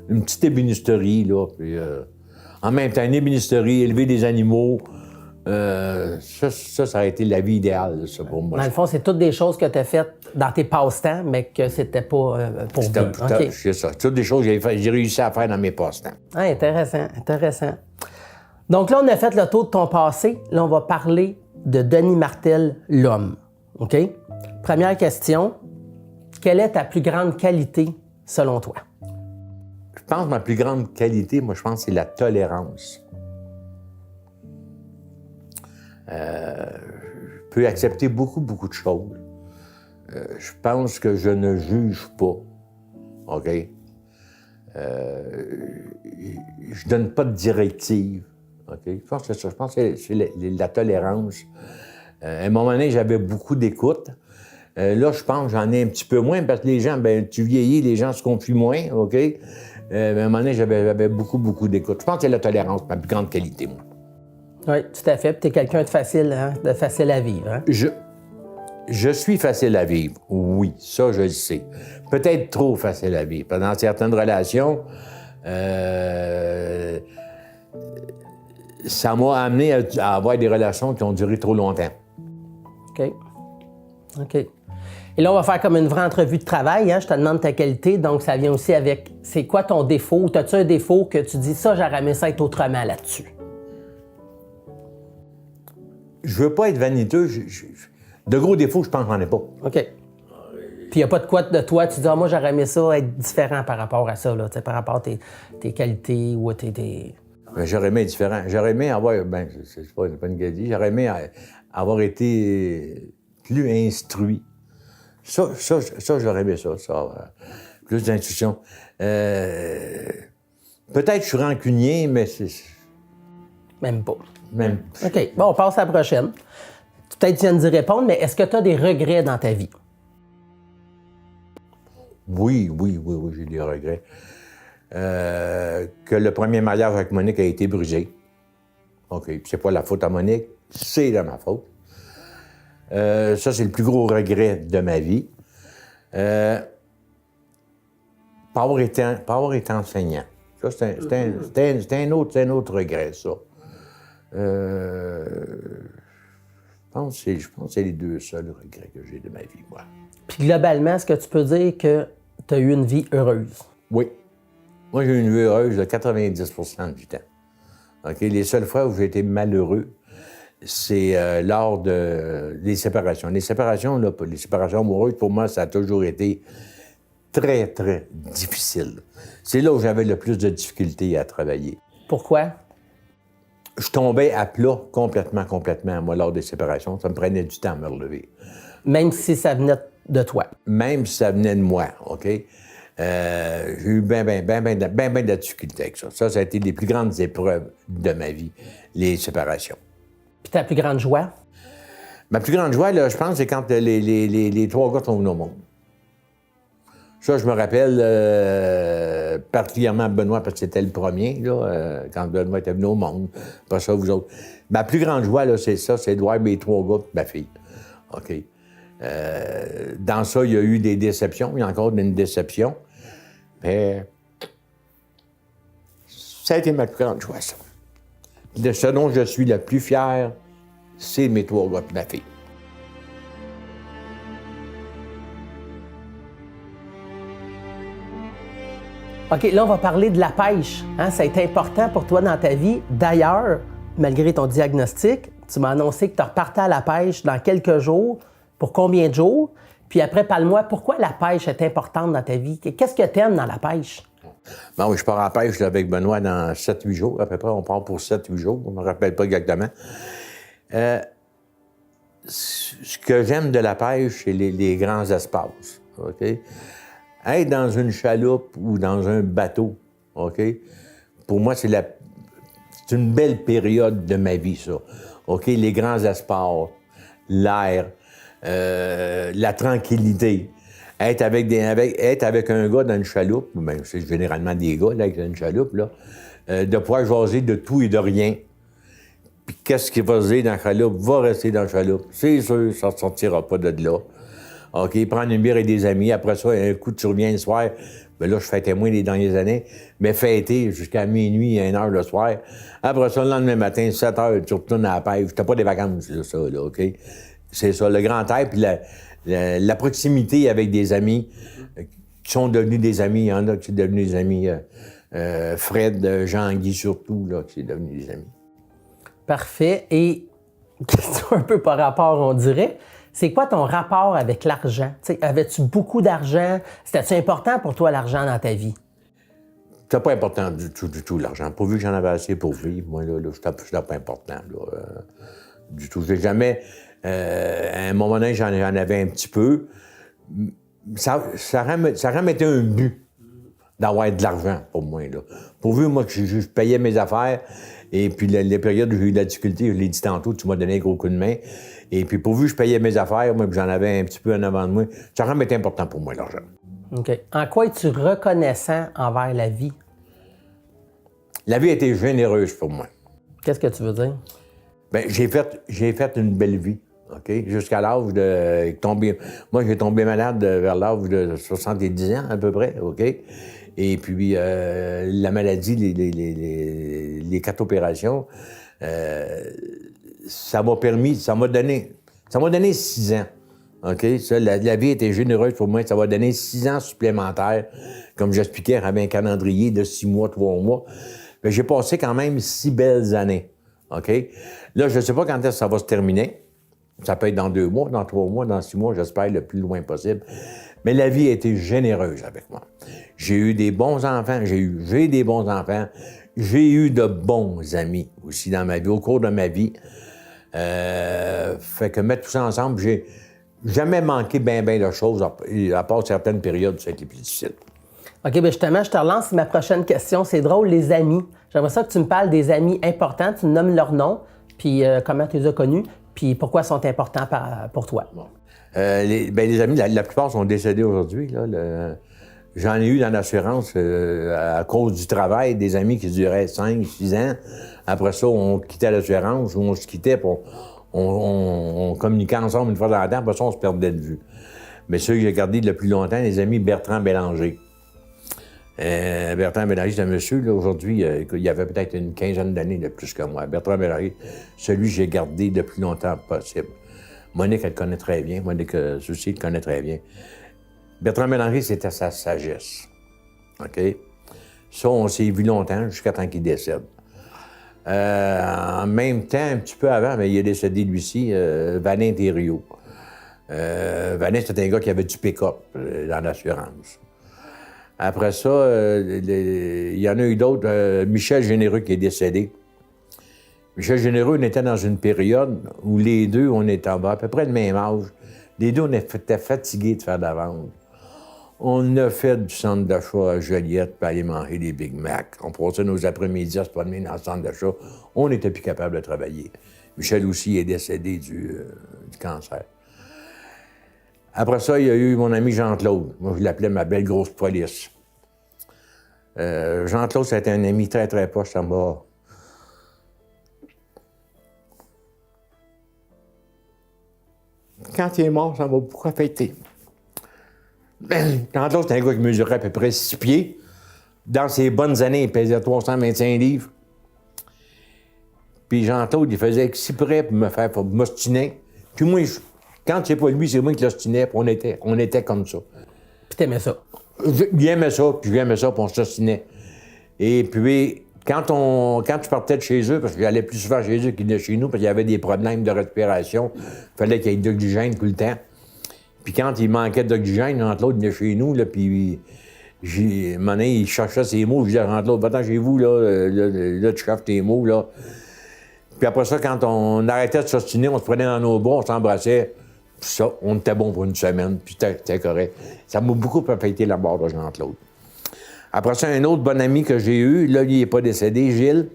Une petite ébénisterie, là. Puis, en même temps, une ébénisterie, élever des animaux, ça a été la vie idéale, ça, pour moi. Dans le fond, c'est toutes des choses que tu as faites dans tes passe-temps, mais que c'était pas pour vivre. OK. C'est ça. Toutes des choses que j'ai réussi à faire dans mes passe-temps. Ah, intéressant, intéressant. Donc là, on a fait le tour de ton passé. Là, on va parler de Denis Martel, l'homme. OK? Première question. Quelle est ta plus grande qualité, selon toi? Je pense que ma plus grande qualité, moi, je pense, c'est la tolérance. Je peux accepter beaucoup de choses. Je pense que je ne juge pas. OK? Je donne pas de directive. OK? Je pense que c'est ça. Je pense que c'est la tolérance. À un moment donné, j'avais beaucoup d'écoute. Là, je pense que j'en ai un petit peu moins parce que les gens, tu vieillis, les gens se confient moins. OK? À un moment donné, j'avais beaucoup d'écoute. Je pense que c'est la tolérance, ma plus grande qualité, moi. Oui, tout à fait. Puis tu es quelqu'un de facile, hein? De facile à vivre. Hein? Je suis facile à vivre, oui, ça je le sais. Peut-être trop facile à vivre. Dans certaines relations, ça m'a amené à avoir des relations qui ont duré trop longtemps. OK. Et là, on va faire comme une vraie entrevue de travail. Hein? Je te demande ta qualité, donc ça vient aussi avec c'est quoi ton défaut? As-tu un défaut que tu dis ça, j'aurais aimé ça être autrement là-dessus? Je veux pas être vaniteux. De gros défauts, je pense que j'en ai pas. OK. Puis il n'y a pas de quoi de toi, tu dis, moi, j'aurais aimé ça être différent par rapport à ça, là, par rapport à tes qualités ou à tes... Ben, j'aurais aimé être différent. J'aurais aimé avoir, c'est pas une qualité, j'aurais aimé avoir été plus instruit. Ça j'aurais aimé ça. Plus d'intuition. Peut-être que je suis rancunier, mais c'est... Même pas. Même. OK. Bon, on passe à la prochaine. Peut-être que tu viens d'y répondre, mais est-ce que tu as des regrets dans ta vie? Oui, j'ai des regrets. Que le premier mariage avec Monique a été brisé. OK. Puis c'est pas la faute à Monique, c'est de ma faute. Ça, c'est le plus gros regret de ma vie. Pas avoir été enseignant. Ça, c'était un autre regret, ça. Je pense que c'est les deux seuls regrets que j'ai de ma vie, moi. Puis globalement, est-ce que tu peux dire que tu as eu une vie heureuse? Oui. Moi, j'ai eu une vie heureuse de 90 % du temps. OK? Les seules fois où j'ai été malheureux, c'est lors des séparations. Les séparations amoureuses, pour moi, ça a toujours été très, très difficile. C'est là où j'avais le plus de difficultés à travailler. Pourquoi? Je tombais à plat complètement, moi, lors des séparations. Ça me prenait du temps à me relever. Même si ça venait de toi? Même si ça venait de moi, OK? J'ai eu bien de difficultés avec ça. Ça a été les plus grandes épreuves de ma vie, les séparations. Puis ta plus grande joie? Ma plus grande joie, là, je pense, c'est quand les trois gars sont venus au monde. Ça, je me rappelle particulièrement Benoît, parce que c'était le premier, là, quand Benoît était venu au monde. Pas ça, vous autres. Ma plus grande joie, là, c'est ça, c'est de voir mes trois gars et ma fille. OK. Dans ça, il y a eu des déceptions. Il y a encore une déception. Mais ça a été ma plus grande joie, ça. De ce dont je suis le plus fier, c'est mes trois gars et ma fille. OK, là, on va parler de la pêche. Hein? Ça a été important pour toi dans ta vie. D'ailleurs, malgré ton diagnostic, tu m'as annoncé que tu repartais à la pêche dans quelques jours. Pour combien de jours? Puis après, parle-moi, pourquoi la pêche est importante dans ta vie? Qu'est-ce que tu aimes dans la pêche? Ben oui, je pars en pêche là, avec Benoît dans 7-8 jours. À peu près, on part pour 7-8 jours. Je ne me rappelle pas exactement. Ce que j'aime de la pêche, c'est les grands espaces. OK? Être dans une chaloupe ou dans un bateau, OK? Pour moi, c'est une belle période de ma vie, ça. OK? Les grands espaces, l'air, la tranquillité. être avec un gars dans une chaloupe, ben, c'est généralement des gars là, avec une chaloupe, là, de pouvoir jaser de tout et de rien. Puis qu'est-ce qui va se dire dans la chaloupe va rester dans la chaloupe. C'est sûr, ça ne sortira pas de là. OK, prendre une bière avec des amis. Après ça, un coup, tu reviens le soir. Bien là, je fêtais moins les dernières années, mais fêter jusqu'à minuit, 1h le soir. Après ça, le lendemain matin, 7h, tu retournes à la pêche. T'as pas des vacances, là, ça, là, OK? C'est ça, le grand air, puis la proximité avec des amis qui sont devenus des amis. Il y en a qui sont devenus des amis. Fred, Jean-Guy surtout, là, qui sont devenus des amis. Parfait. Et question un peu par rapport, on dirait. C'est quoi ton rapport avec l'argent? T'sais, avais-tu beaucoup d'argent? C'était-tu important pour toi, l'argent, dans ta vie? C'était pas important du tout, l'argent. Pourvu que j'en avais assez pour vivre, moi, là c'était pas important, là, du tout. J'ai jamais... à un moment donné, j'en avais un petit peu. Ça remettait un but d'avoir de l'argent pour moi, là. Pourvu, moi, que je payais mes affaires, et puis les périodes où j'ai eu de la difficulté, je l'ai dit tantôt, tu m'as donné un gros coup de main, et puis pourvu que je payais mes affaires, moi, puis j'en avais un petit peu en avant de moi, ça remettait important pour moi, l'argent. OK. En quoi es-tu reconnaissant envers la vie? La vie a été généreuse pour moi. Qu'est-ce que tu veux dire? Bien, j'ai fait une belle vie, OK? Jusqu'à l'âge de tomber... Moi, j'ai tombé malade vers l'âge de 70 ans, à peu près, OK? Et puis, la maladie, les 4 opérations, ça m'a donné 6 ans, OK? Ça, la vie était généreuse pour moi. Ça m'a donné 6 ans supplémentaires. Comme j'expliquais, j'avais un calendrier de 6 mois, 3 mois. Mais j'ai passé quand même 6 belles années, OK? Là, je ne sais pas quand est-ce que ça va se terminer. Ça peut être dans 2 mois, dans 3 mois, dans 6 mois, j'espère le plus loin possible. Mais la vie a été généreuse avec moi. J'ai eu des bons enfants, j'ai des bons enfants. J'ai eu de bons amis aussi dans ma vie, au cours de ma vie. Fait que mettre tout ça ensemble, j'ai jamais manqué bien de choses, à part certaines périodes où ça a été plus difficile. OK, bien justement, je te relance ma prochaine question. C'est drôle, les amis. J'aimerais ça que tu me parles des amis importants, tu me nommes leur nom, puis comment tu les as connus, puis pourquoi ils sont importants pour toi. Bon. Les amis, la plupart sont décédés aujourd'hui. J'en ai eu dans l'assurance à cause du travail, des amis qui duraient 5, 6 ans. Après ça, on quittait l'assurance, ou on se quittait, puis on communiquait ensemble une fois dans le temps, après ça, on se perdait de vue. Mais ceux que j'ai gardés le plus longtemps, les amis Bertrand Bélanger. Bertrand Bélanger, c'est un monsieur, là, aujourd'hui, il avait peut-être une quinzaine d'années de plus que moi. Bertrand Bélanger, celui que j'ai gardé le plus longtemps possible. Monique, elle le connaît très bien. Monique Soucy, le connaît très bien. Bertrand Bélanger, c'était sa sagesse. OK? Ça, on s'est vu longtemps, jusqu'à temps qu'il décède. En même temps, un petit peu avant, mais il est décédé, lui-ci, Vanin Thériault. Vanin, c'était un gars qui avait du pick-up dans l'assurance. Après ça, il y en a eu d'autres. Michel Généreux qui est décédé. Michel Généreux, on était dans une période où les deux, on était à peu près le même âge. Les deux, on était fatigués de faire de la vente. On a fait du centre d'achat à Joliette pour aller manger des Big Mac. On passait nos après-midi à se promener dans le centre d'achat. On n'était plus capable de travailler. Michel aussi est décédé du cancer. Après ça, il y a eu mon ami Jean-Claude. Moi, je l'appelais ma belle grosse police. Jean-Claude, c'était un ami très, très proche. Ça m'a... Quand il est mort, ça m'a beaucoup affecté. Jean-Claude, c'était un gars qui mesurait à peu près 6 pieds. Dans ses bonnes années, il pesait 325 livres. Puis Jean-Claude, il faisait si près pour m'ostiner. Puis moi, quand c'est pas lui, c'est moi qui l'ostinais, puis on était comme ça. Puis t'aimais ça? Il aimait ça, puis j'aimais ça, puis on s'ostinait. Et puis, quand tu partais de chez eux, parce que j'allais plus souvent chez eux qu'ils de chez nous, parce qu'il y avait des problèmes de respiration, il fallait qu'il y ait d'oxygène tout le temps. Puis quand il manquait d'oxygène, entre l'autre, il venait chez nous, là, puis un moment donné, il cherchait ses mots, je disais, entre l'autre, va-t'en chez vous, là, tu cherches tes mots, là. Puis après ça, quand on arrêtait de s'ostiner, on se prenait dans nos bras, on s'embrassait, puis ça, on était bon pour une semaine, puis c'était correct. Ça m'a beaucoup affecté la mort de Jean-Claude. Après ça, un autre bon ami que j'ai eu, là, il n'est pas décédé, Gilles.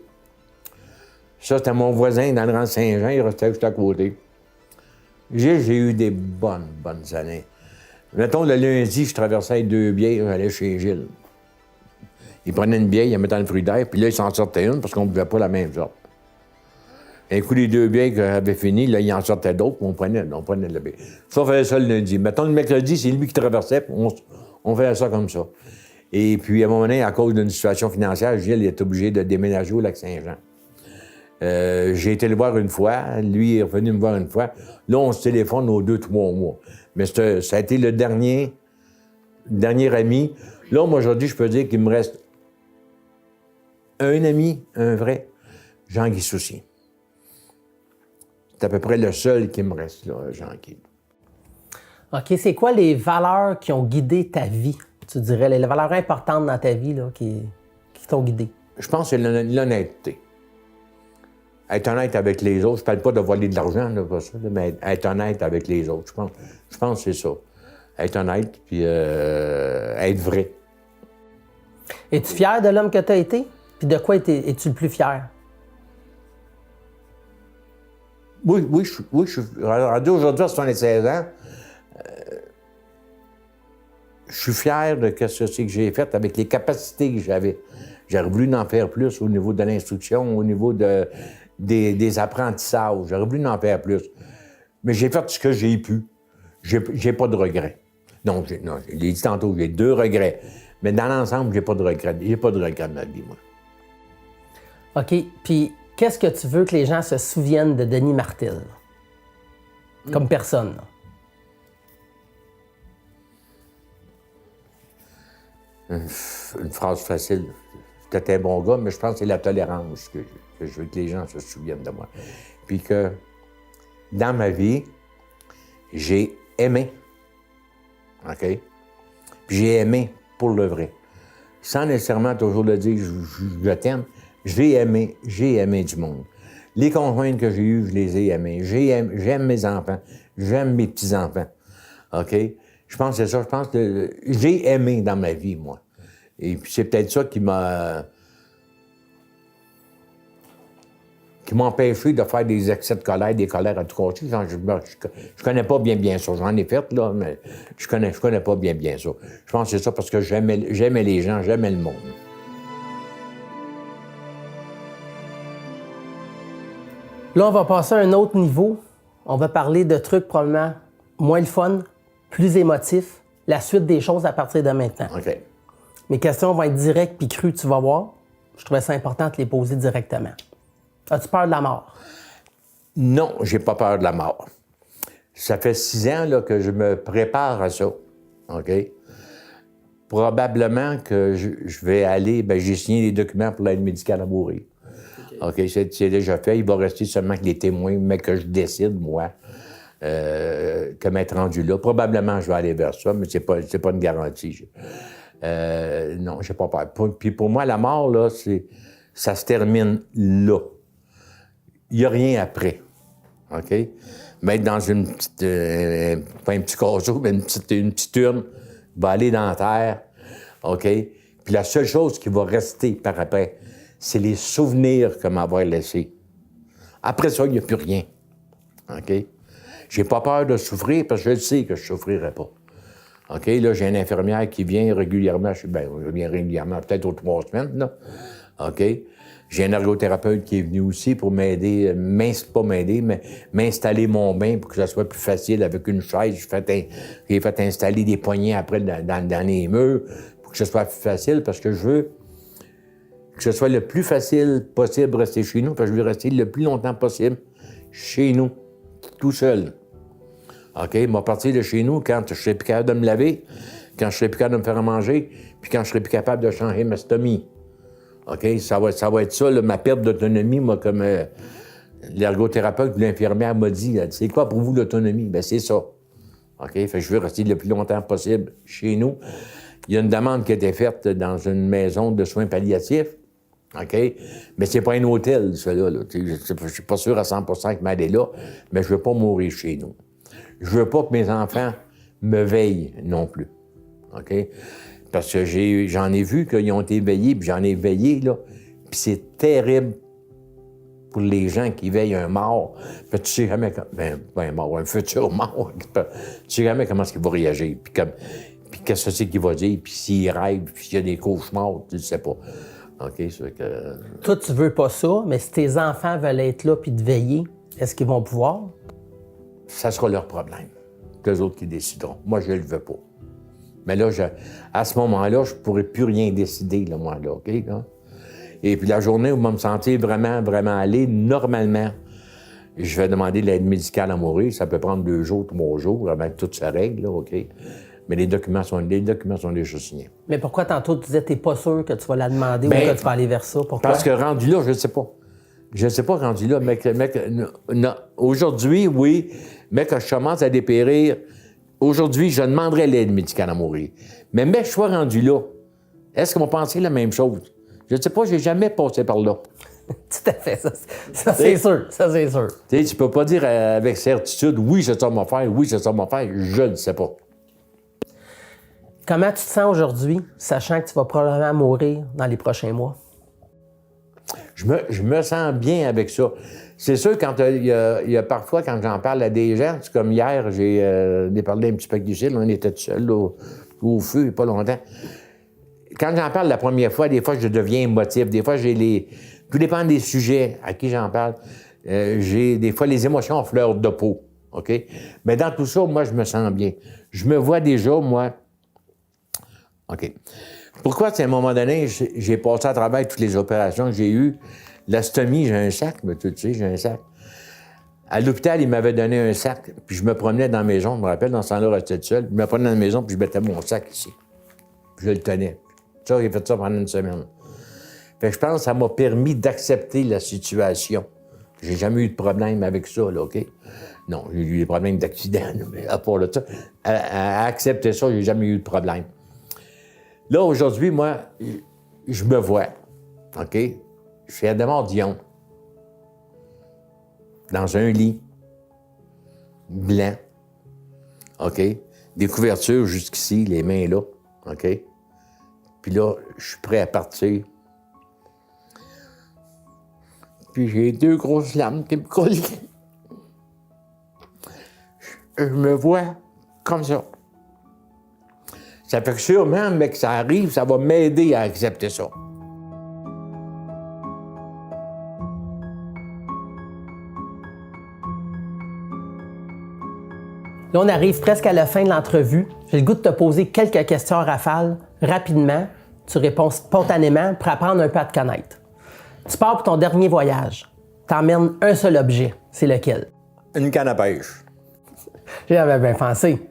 Ça, c'était mon voisin dans le rang Saint-Jean, il restait juste à côté. Gilles, j'ai eu des bonnes années. Mettons, le lundi, je traversais avec 2 bières, j'allais chez Gilles. Il prenait une bière, il la mettait dans le frigidaire, puis là, il s'en sortait une parce qu'on ne buvait pas la même sorte. Un coup, les 2 bières que j'avais fini, là, il en sortait d'autres, puis on prenait de la bière. Ça, on faisait ça le lundi. Mettons, le mercredi, c'est lui qui traversait, puis on faisait ça comme ça. Et puis, à un moment donné, à cause d'une situation financière, Gilles est obligé de déménager au Lac-Saint-Jean. J'ai été le voir une fois, lui est revenu me voir une fois. Là, on se téléphone aux 2-3 mois. Mais ça a été le dernier ami. Là, moi, aujourd'hui, je peux dire qu'il me reste un ami, un vrai, Jean-Guy Soucy. C'est à peu près le seul qui me reste, là, Jean-Guy. OK, c'est quoi les valeurs qui ont guidé ta vie, tu dirais, les valeurs importantes dans ta vie là, qui t'ont guidé? Je pense que c'est l'honnêteté. Être honnête avec les autres, je parle pas de voler de l'argent, là, pas ça, mais être honnête avec les autres, je pense que c'est ça. Être honnête, puis être vrai. Es-tu fier de l'homme que tu as été? Puis de quoi es-tu le plus fier? Oui, je suis rendu aujourd'hui à 76 ans. Je suis fier de ce que j'ai fait avec les capacités que j'avais. J'aurais voulu en faire plus au niveau de l'instruction, au niveau des apprentissages. J'aurais voulu en faire plus. Mais j'ai fait ce que j'ai pu. J'ai pas de regrets. Non, je l'ai dit tantôt, j'ai 2 regrets. Mais dans l'ensemble, j'ai pas de regrets. J'ai pas de regrets de ma vie, moi. OK. Puis, qu'est-ce que tu veux que les gens se souviennent de Denis Martel? Comme personne, là. Une phrase facile. C'était un bon gars, mais je pense que c'est la tolérance que je veux que les gens se souviennent de moi. Puis que, dans ma vie, j'ai aimé. OK? Puis j'ai aimé pour le vrai. Sans nécessairement toujours le dire je t'aime, j'ai aimé du monde. Les conjointes que j'ai eues, je les ai aimées. J'aime mes enfants, j'aime mes petits-enfants. OK? Je pense que c'est ça. Je pense que j'ai aimé dans ma vie, moi. Et puis c'est peut-être ça qui m'a empêché de faire des excès de colère, des colères à tout côté. Je connais pas bien ça. J'en ai fait, là, mais je connais pas bien ça. Je pense que c'est ça parce que j'aimais les gens, j'aimais le monde. Là, on va passer à un autre niveau. On va parler de trucs probablement moins le fun, plus émotifs, la suite des choses à partir de maintenant. OK. Mes questions vont être directes puis crues, tu vas voir. Je trouvais ça important de les poser directement. As-tu peur de la mort? Non, j'ai pas peur de la mort. Ça fait 6 ans là, que je me prépare à ça. OK? Probablement que je vais aller... j'ai signé les documents pour l'aide médicale à mourir. OK? C'est déjà fait. Il va rester seulement que les témoins, mais que je décide, moi, que m'être rendu là. Probablement, je vais aller vers ça, mais c'est pas une garantie. Non, j'ai pas peur. Puis pour moi, la mort, là, ça se termine là. Il n'y a rien après. OK? Mettre dans une petite... pas un petit caseau, mais une petite urne, va aller dans la terre. OK? Puis la seule chose qui va rester par après, c'est les souvenirs que m'avoir laissés. Après ça, il n'y a plus rien. OK? J'ai pas peur de souffrir parce que je sais que je ne souffrirai pas. OK? Là, j'ai une infirmière qui vient régulièrement. Je viens régulièrement, peut-être aux 3 semaines, là. OK? J'ai un ergothérapeute qui est venu aussi pour m'aider, pas m'aider, mais m'installer mon bain pour que ça soit plus facile avec une chaise. J'ai fait installer des poignées après dans les murs pour que ce soit plus facile parce que je veux que ce soit le plus facile possible de rester chez nous, parce que je veux rester le plus longtemps possible chez nous, tout seul. OK? M'a parti de chez nous quand je serai plus capable de me laver, quand je serai plus capable de me faire à manger, puis quand je serai plus capable de changer ma stomie. OK? Ça va être ça, là, ma perte d'autonomie, moi, comme l'ergothérapeute ou l'infirmière m'a dit. Elle dit, c'est quoi pour vous l'autonomie? Bien, c'est ça. OK? Fait que je veux rester le plus longtemps possible chez nous. Il y a une demande qui a été faite dans une maison de soins palliatifs. OK? Mais c'est pas un hôtel, celui-là. Là. Je suis pas sûr à 100% que m'aller là, mais je veux pas mourir chez nous. Je veux pas que mes enfants me veillent non plus. OK? Parce que j'en ai vu qu'ils ont été veillés, puis j'en ai veillé, là. Puis c'est terrible pour les gens qui veillent un mort. Puis tu sais jamais, mort, un futur mort, tu sais jamais comment est-ce qu'il va réagir, puis qu'est-ce que c'est qu'il va dire, puis s'il rêve, puis s'il y a des cauchemars, tu ne sais pas. OK, c'est que... Toi, tu veux pas ça, mais si tes enfants veulent être là puis te veiller, est-ce qu'ils vont pouvoir? Ça sera leur problème. C'est eux autres qui décideront. Moi, je ne le veux pas. Mais là, à ce moment-là, je ne pourrais plus rien décider, là, moi, là, OK? Là? Et puis la journée où je vais me sentir vraiment, vraiment aller, normalement, je vais demander l'aide médicale à mourir. Ça peut prendre 2 jours, 3 jours, avant que tout se règle, là, OK? Mais les documents sont déjà signés. Mais pourquoi tantôt tu disais que tu n'es pas sûr que tu vas la demander ou que tu vas aller vers ça? Pourquoi? Parce que rendu là, je ne sais pas. Je ne sais pas rendu là, mais aujourd'hui, oui, mais quand je commence à dépérir, aujourd'hui, je demanderai l'aide médicale à mourir. Mais que je sois rendu là, est-ce qu'ils vont penser la même chose? Je ne sais pas, je n'ai jamais passé par là. Tout à fait, ça c'est sûr, ça c'est sûr. Tu ne peux pas dire avec certitude, oui, c'est ça qu'on va faire, oui, c'est ça qu'on va faire, je ne sais pas. Comment tu te sens aujourd'hui, sachant que tu vas probablement mourir dans les prochains mois? Je me sens bien avec ça. C'est sûr, quand il y a parfois, quand j'en parle à des gens, c'est comme hier, j'ai parlé un petit peu ici, on était tout seul au feu, il n'y a pas longtemps. Quand j'en parle la première fois, des fois, je deviens émotif. Des fois, tout dépend des sujets à qui j'en parle. J'ai des fois les émotions en fleur de peau. OK? Mais dans tout ça, moi, je me sens bien. Je me vois déjà, moi. OK. Pourquoi, à un moment donné, j'ai passé à travers toutes les opérations que j'ai eues. L'astomie, j'ai un sac, mais tu sais, j'ai un sac. À l'hôpital, ils m'avaient donné un sac, puis je me promenais dans la maison, je me rappelle, dans ce temps-là, je restais seul. Je me promenais dans la maison, puis je mettais mon sac ici. Puis je le tenais. Ça, j'ai fait ça pendant une semaine. Fait que je pense que ça m'a permis d'accepter la situation. J'ai jamais eu de problème avec ça, là, OK? Non, j'ai eu des problèmes d'accident, mais à part de ça, à accepter ça, j'ai jamais eu de problème. Là, aujourd'hui, moi, je me vois, OK? Je suis à Demordion, dans un lit, blanc, OK? Des couvertures jusqu'ici, les mains là, OK? Puis là, je suis prêt à partir. Puis j'ai 2 grosses lames qui me coulent. Je me vois comme ça. Ça fait que sûrement, mais que ça arrive, ça va m'aider à accepter ça. Là, on arrive presque à la fin de l'entrevue. J'ai le goût de te poser quelques questions en rafale, rapidement. Tu réponds spontanément pour apprendre un peu à te connaître. Tu pars pour ton dernier voyage. T'emmènes un seul objet. C'est lequel? Une canne à pêche. J'avais bien pensé.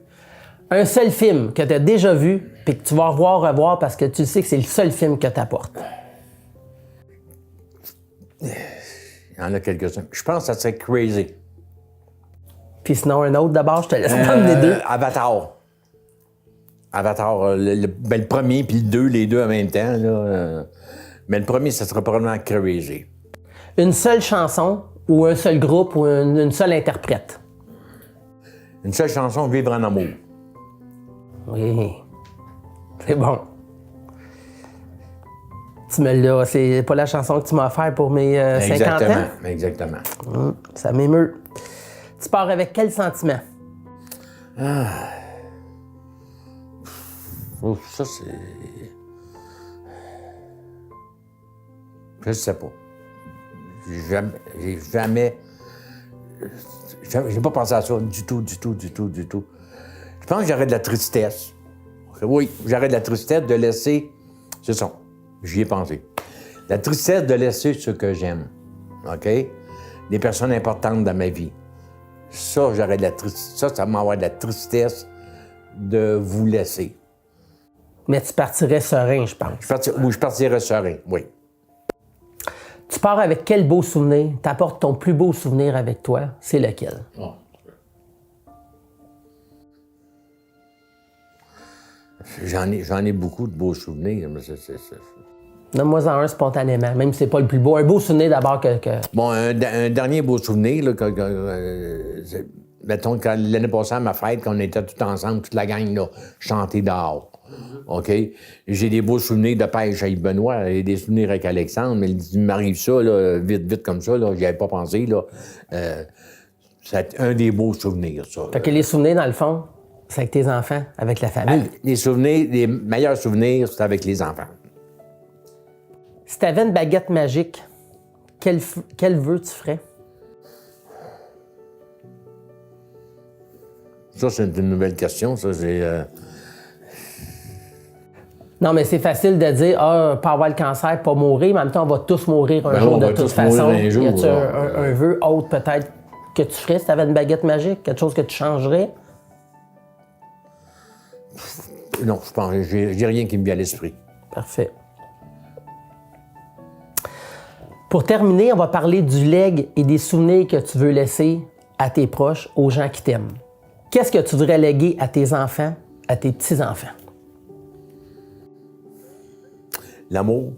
Un seul film que tu as déjà vu et que tu vas revoir parce que tu sais que c'est le seul film que tu apportes. Il y en a quelques-uns. Je pense que ça serait Crazy. Puis sinon, un autre d'abord, je te laisse prendre les 2. Avatar. Avatar, le premier puis le 2, les 2 en même temps. Là, mais le premier, ça serait probablement Crazy. Une seule chanson ou un seul groupe ou une seule interprète? Une seule chanson, Vivre en amour. Oui. C'est bon. Tu me l'as. C'est pas la chanson que tu m'as offert pour mes 50 ans? Exactement. Ça m'émeut. Tu pars avec quel sentiment? Oh, ça, c'est... Je sais pas. J'ai pas pensé à ça du tout. Je pense que j'aurais de la tristesse. Oui, j'aurais de la tristesse de laisser... C'est ça, j'y ai pensé. La tristesse de laisser ce que j'aime, OK? Des personnes importantes dans ma vie. Ça, j'aurais de la tristesse. Ça m'envoie de la tristesse de vous laisser. Mais tu partirais serein, je pense. Je partirais serein, oui. Tu pars avec quel beau souvenir? T'apportes ton plus beau souvenir avec toi. C'est lequel? Oh. J'en ai beaucoup de beaux souvenirs, mais c'est... Donne-moi en un spontanément, même si c'est pas le plus beau. Un beau souvenir d'abord que... Bon, un dernier beau souvenir, là, mettons, l'année passée à ma fête, quand on était tous ensemble, toute la gang, là, chanter dehors. OK? J'ai des beaux souvenirs de pêche avec Benoît et des souvenirs avec Alexandre, mais il m'arrive ça, là, vite comme ça, là, j'y avais pas pensé, là. C'est un des beaux souvenirs, ça. Fait que les souvenirs, dans le fond, c'est avec tes enfants, avec la famille. Les souvenirs, les meilleurs souvenirs, c'est avec les enfants. Si tu avais une baguette magique, quel vœu tu ferais? Ça, c'est une nouvelle question. Ça, c'est... Non, mais c'est facile de dire, pas avoir le cancer, pas mourir, mais en même temps, on va tous mourir un jour de toute façon. Y a-tu un vœu autre, peut-être, que tu ferais si tu avais une baguette magique? Quelque chose que tu changerais? Non, je pense, j'ai rien qui me vient à l'esprit. Parfait. Pour terminer, on va parler du legs et des souvenirs que tu veux laisser à tes proches, aux gens qui t'aiment. Qu'est-ce que tu voudrais léguer à tes enfants, à tes petits-enfants? L'amour,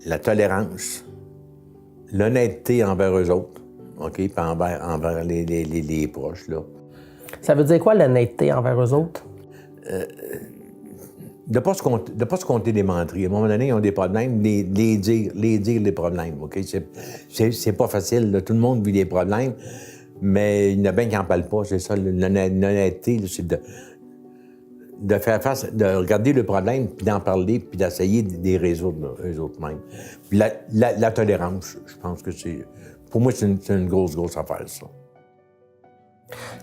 la tolérance, l'honnêteté envers eux autres, OK, puis envers les proches, là. Ça veut dire quoi, l'honnêteté envers eux autres? De pas se compter des menteries. À un moment donné, ils ont des problèmes, les dire les problèmes, OK? C'est pas facile, là. Tout le monde vit des problèmes, mais il y en a bien qui n'en parlent pas, c'est ça. L'honnêteté, c'est de faire face, de regarder le problème, puis d'en parler, puis d'essayer de les résoudre, eux autres mêmes. Puis la tolérance, je pense que c'est... Pour moi, c'est une grosse affaire, ça.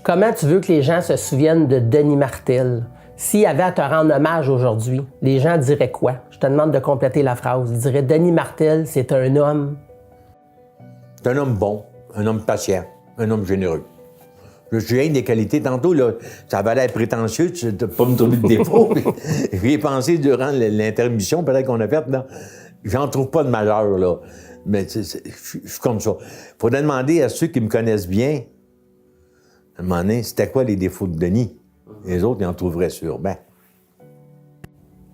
Comment tu veux que les gens se souviennent de Denis Martel? S'il y avait à te rendre hommage aujourd'hui, les gens diraient quoi? Je te demande de compléter la phrase. Ils diraient, Denis Martel, c'est un homme... C'est un homme bon, un homme patient, un homme généreux. J'ai des qualités. Tantôt, là, ça avait l'air prétentieux de ne pas me trouver de défaut. J'y ai pensé durant l'intermission, peut-être qu'on a faite, là. J'en trouve pas de majeur, là. Mais je suis comme ça. Faudrait demander à ceux qui me connaissent bien, à un moment donné, c'était quoi les défauts de Denis? Les autres, ils en trouveraient sûrement.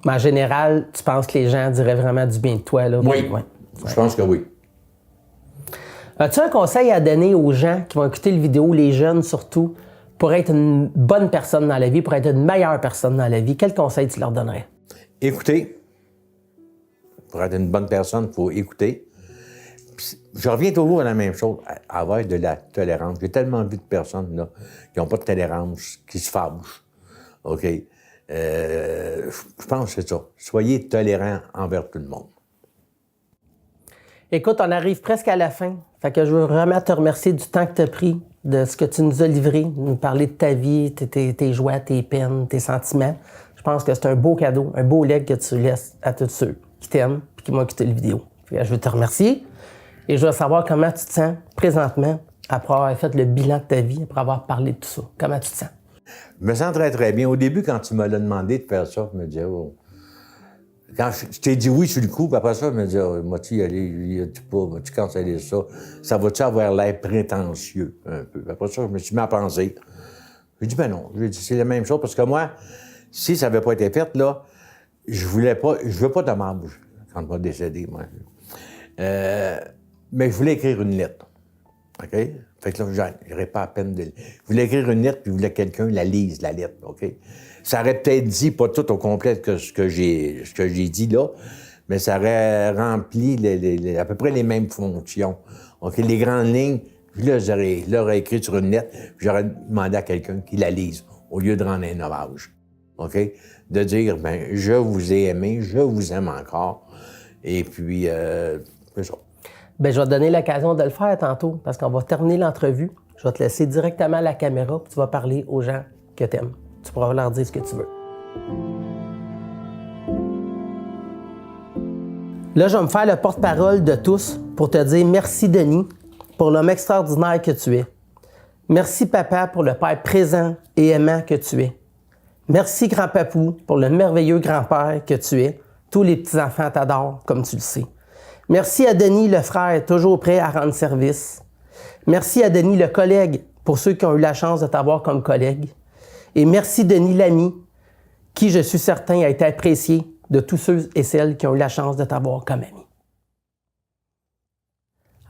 Mais en général, tu penses que les gens diraient vraiment du bien de toi, là? Oui. Ouais. Je pense que oui. As-tu un conseil à donner aux gens qui vont écouter le vidéo, les jeunes surtout, pour être une bonne personne dans la vie, pour être une meilleure personne dans la vie? Quel conseil tu leur donnerais? Écoutez. Pour être une bonne personne, il faut écouter. Puis, je reviens toujours à la même chose, à avoir de la tolérance. J'ai tellement vu de personnes là, qui n'ont pas de tolérance, qui se fâchent. OK? Je pense que c'est ça. Soyez tolérants envers tout le monde. Écoute, on arrive presque à la fin. Fait que je veux vraiment te remercier du temps que tu as pris, de ce que tu nous as livré, de nous parler de ta vie, tes joies, tes peines, tes sentiments. Je pense que c'est un beau cadeau, un beau legs que tu laisses à tous ceux qui t'aiment et qui m'ont écouté la vidéo. Fait que je veux te remercier et je veux savoir comment tu te sens présentement après avoir fait le bilan de ta vie, après avoir parlé de tout ça. Comment tu te sens? Je me sens très, très bien. Au début, quand tu m'as demandé de faire ça, je me disais, oh. Quand je t'ai dit oui sur le coup, puis après ça, je me disais, oh, moi-tu y aller, moi-tu canceller ça? Ça va-tu avoir l'air prétentieux un peu? Après ça, je me suis mis à penser. J'ai dit, ben non, c'est la même chose, parce que moi, si ça n'avait pas été fait, là, je veux pas d'hommage quand je vais décéder, moi. Mais je voulais écrire une lettre. OK? Fait que là, j'aurais pas à peine de... Je voulais écrire une lettre, puis je voulais que quelqu'un la lise, la lettre, OK? Ça aurait peut-être dit, pas tout au complet que ce que j'ai dit là, mais ça aurait rempli à peu près les mêmes fonctions. OK? Les grandes lignes, je l'aurais écrit sur une lettre, puis j'aurais demandé à quelqu'un qui la lise, au lieu de rendre un hommage. OK? De dire, ben je vous ai aimé, je vous aime encore, et puis, c'est ça. Bien, je vais te donner l'occasion de le faire tantôt, parce qu'on va terminer l'entrevue. Je vais te laisser directement à la caméra, puis tu vas parler aux gens que tu aimes. Tu pourras leur dire ce que tu veux. Là, je vais me faire le porte-parole de tous pour te dire merci, Denis, pour l'homme extraordinaire que tu es. Merci, papa, pour le père présent et aimant que tu es. Merci, grand-papou, pour le merveilleux grand-père que tu es. Tous les petits-enfants t'adorent, comme tu le sais. Merci à Denis, le frère, toujours prêt à rendre service. Merci à Denis, le collègue, pour ceux qui ont eu la chance de t'avoir comme collègue. Et merci, Denis, l'ami, qui, je suis certain, a été apprécié de tous ceux et celles qui ont eu la chance de t'avoir comme ami.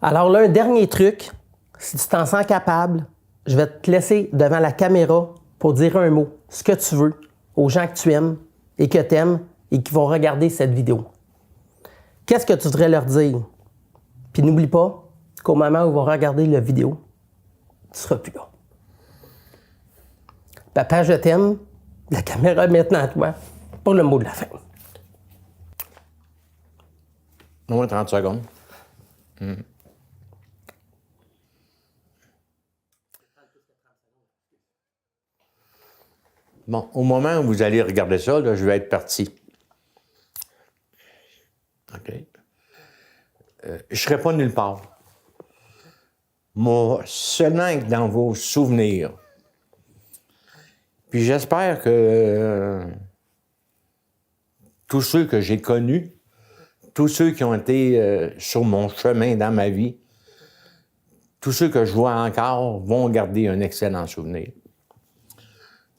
Alors là, un dernier truc, si tu t'en sens capable, je vais te laisser devant la caméra pour dire un mot, ce que tu veux, aux gens que tu aimes et que tu aimes et qui vont regarder cette vidéo. Qu'est-ce que tu voudrais leur dire? Puis n'oublie pas qu'au moment où ils vont regarder la vidéo, tu ne seras plus là. Papa, je t'aime. La caméra est maintenant à toi pour le mot de la fin. Au moins 30 secondes. Bon, au moment où vous allez regarder ça, là, je vais être parti. OK. Je ne serai pas nulle part. Moi, seulement dans vos souvenirs. Puis j'espère que tous ceux que j'ai connus, tous ceux qui ont été sur mon chemin dans ma vie, tous ceux que je vois encore vont garder un excellent souvenir.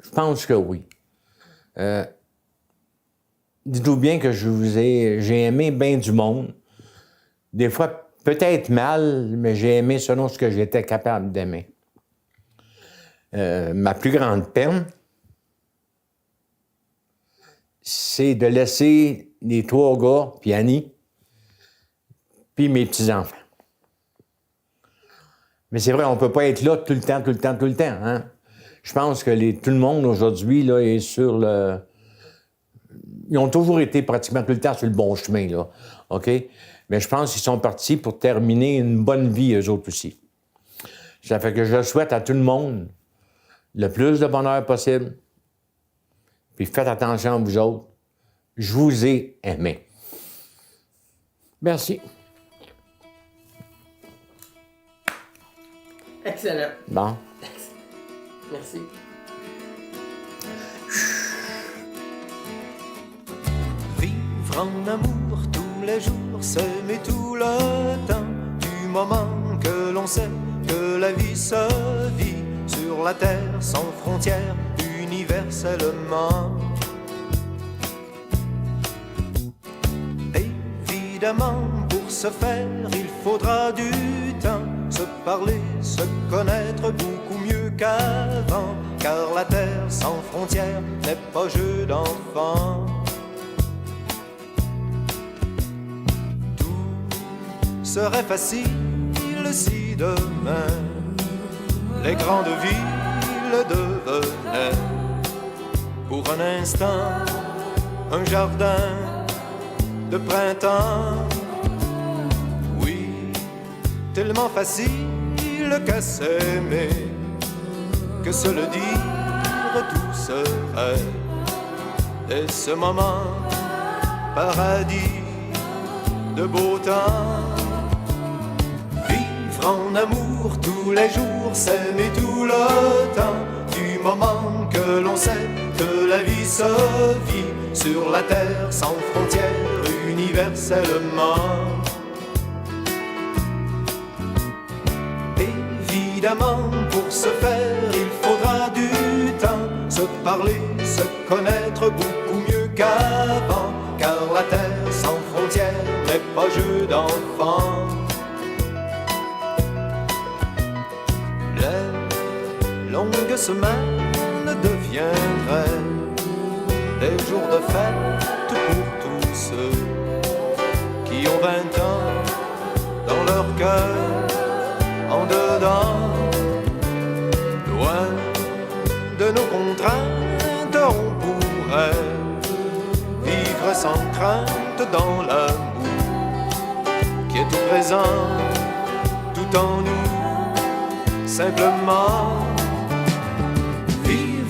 Je pense que oui. Dites-vous bien que j'ai aimé bien du monde. Des fois, peut-être mal, mais j'ai aimé selon ce que j'étais capable d'aimer. Ma plus grande peine, c'est de laisser les 3 gars, puis Annie, puis mes petits-enfants. Mais c'est vrai, on ne peut pas être là tout le temps, hein? Je pense que tout le monde aujourd'hui là, est sur le... Ils ont toujours été pratiquement tout le temps sur le bon chemin, là. OK? Mais je pense qu'ils sont partis pour terminer une bonne vie, eux autres aussi. Ça fait que je souhaite à tout le monde le plus de bonheur possible. Puis faites attention à vous autres. Je vous ai aimé. Merci. Excellent. Bon. Merci. Vivre en amour tous les jours, s'aimer tout le temps, du moment que l'on sait que la vie se vit sur la terre sans frontières, universellement. Évidemment, pour ce faire, il faudra du temps, se parler, se connaître beaucoup mieux qu'avant, car la terre sans frontières n'est pas jeu d'enfant. Serait facile si demain les grandes villes devenaient pour un instant un jardin de printemps. Oui, tellement facile qu'à s'aimer, que se le dire tout serait dès ce moment paradis de beau temps. En amour tous les jours, s'aimer tout le temps, du moment que l'on sait que la vie se vit sur la terre sans frontières, universellement. Évidemment, pour ce faire, il faudra du temps, se parler, se connaître beaucoup mieux qu'avant, car la terre sans frontières n'est pas jeu d'enfant. Longue semaine deviendrait des jours de fête pour tous ceux qui ont 20 ans dans leur cœur, en dedans. Loin de nos contraintes, on pourrait vivre sans crainte dans l'amour qui est tout présent, tout en nous, simplement.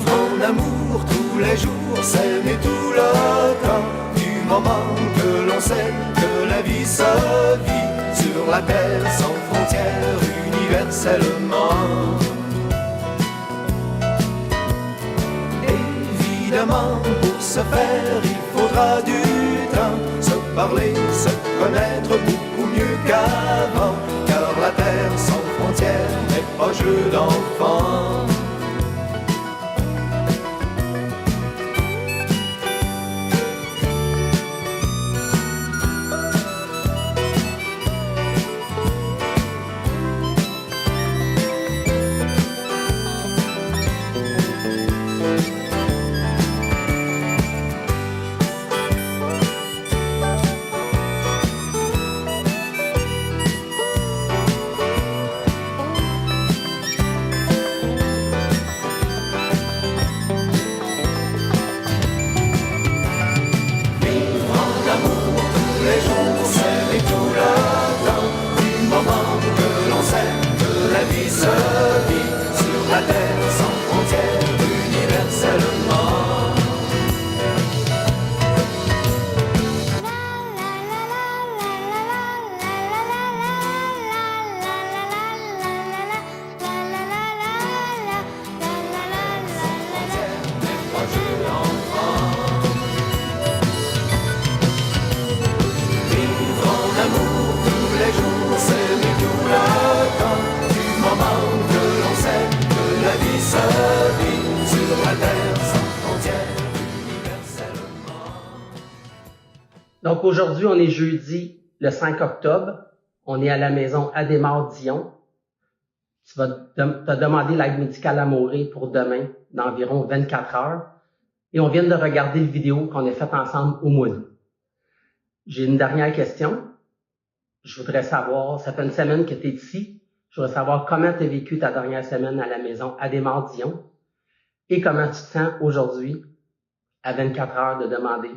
En amour tous les jours, s'aimer tout le temps, du moment que l'on sait que la vie se vit sur la terre sans frontières, universellement. Évidemment, pour ce faire, il faudra du temps, se parler, se connaître beaucoup mieux qu'avant, car la terre sans frontières n'est pas jeu d'enfant. Donc aujourd'hui, on est jeudi le 5 octobre. On est à la maison Adhémar-Dion. Tu as demandé l'aide médicale à mourir pour demain, d'environ 24 heures. Et on vient de regarder la vidéo qu'on a faite ensemble au mois d'août. J'ai une dernière question. Je voudrais savoir, ça fait une semaine que tu es ici. Je voudrais savoir comment tu as vécu ta dernière semaine à la maison Adhémar-Dion et comment tu te sens aujourd'hui à 24 heures de demander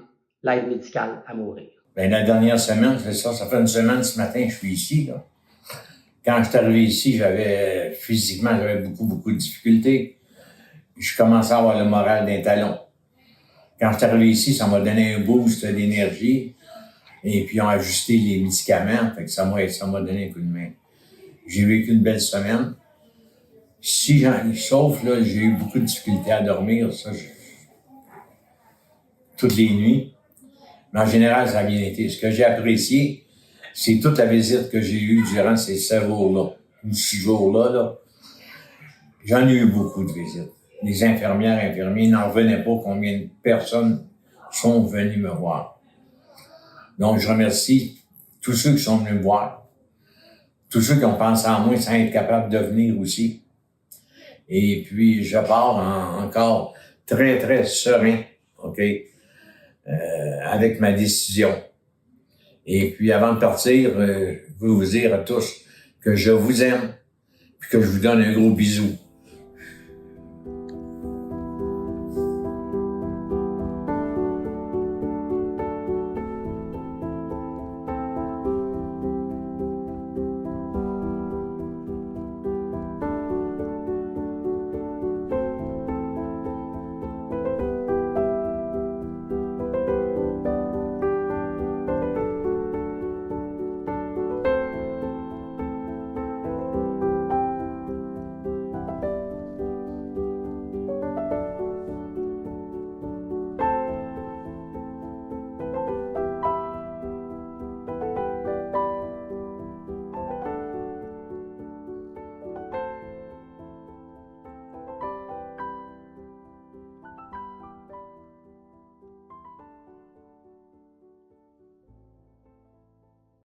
l'aide médicale à mourir. Bien, la dernière semaine, ça fait une semaine ce matin que je suis ici, là. Quand je suis arrivé ici, physiquement, j'avais beaucoup de difficultés. Je commençais à avoir le moral d'un talon. Quand je suis arrivé ici, ça m'a donné un boost d'énergie. Et puis, ils ont ajusté les médicaments. Fait que ça m'a donné un coup de main. J'ai vécu une belle semaine. Sauf, là, j'ai eu beaucoup de difficultés à dormir. Toutes les nuits. Mais en général, ça a bien été. Ce que j'ai apprécié, c'est toute la visite que j'ai eue durant ces 7 jours-là, ou 6 jours-là, là. J'en ai eu beaucoup de visites. Les infirmiers n'en revenaient pas combien de personnes sont venues me voir. Donc, je remercie tous ceux qui sont venus me voir, tous ceux qui ont pensé en moi sans être capables de venir aussi. Et puis, je pars encore très, très serein, OK, avec ma décision. Et puis, avant de partir, je veux vous dire à tous que je vous aime, puis que je vous donne un gros bisou.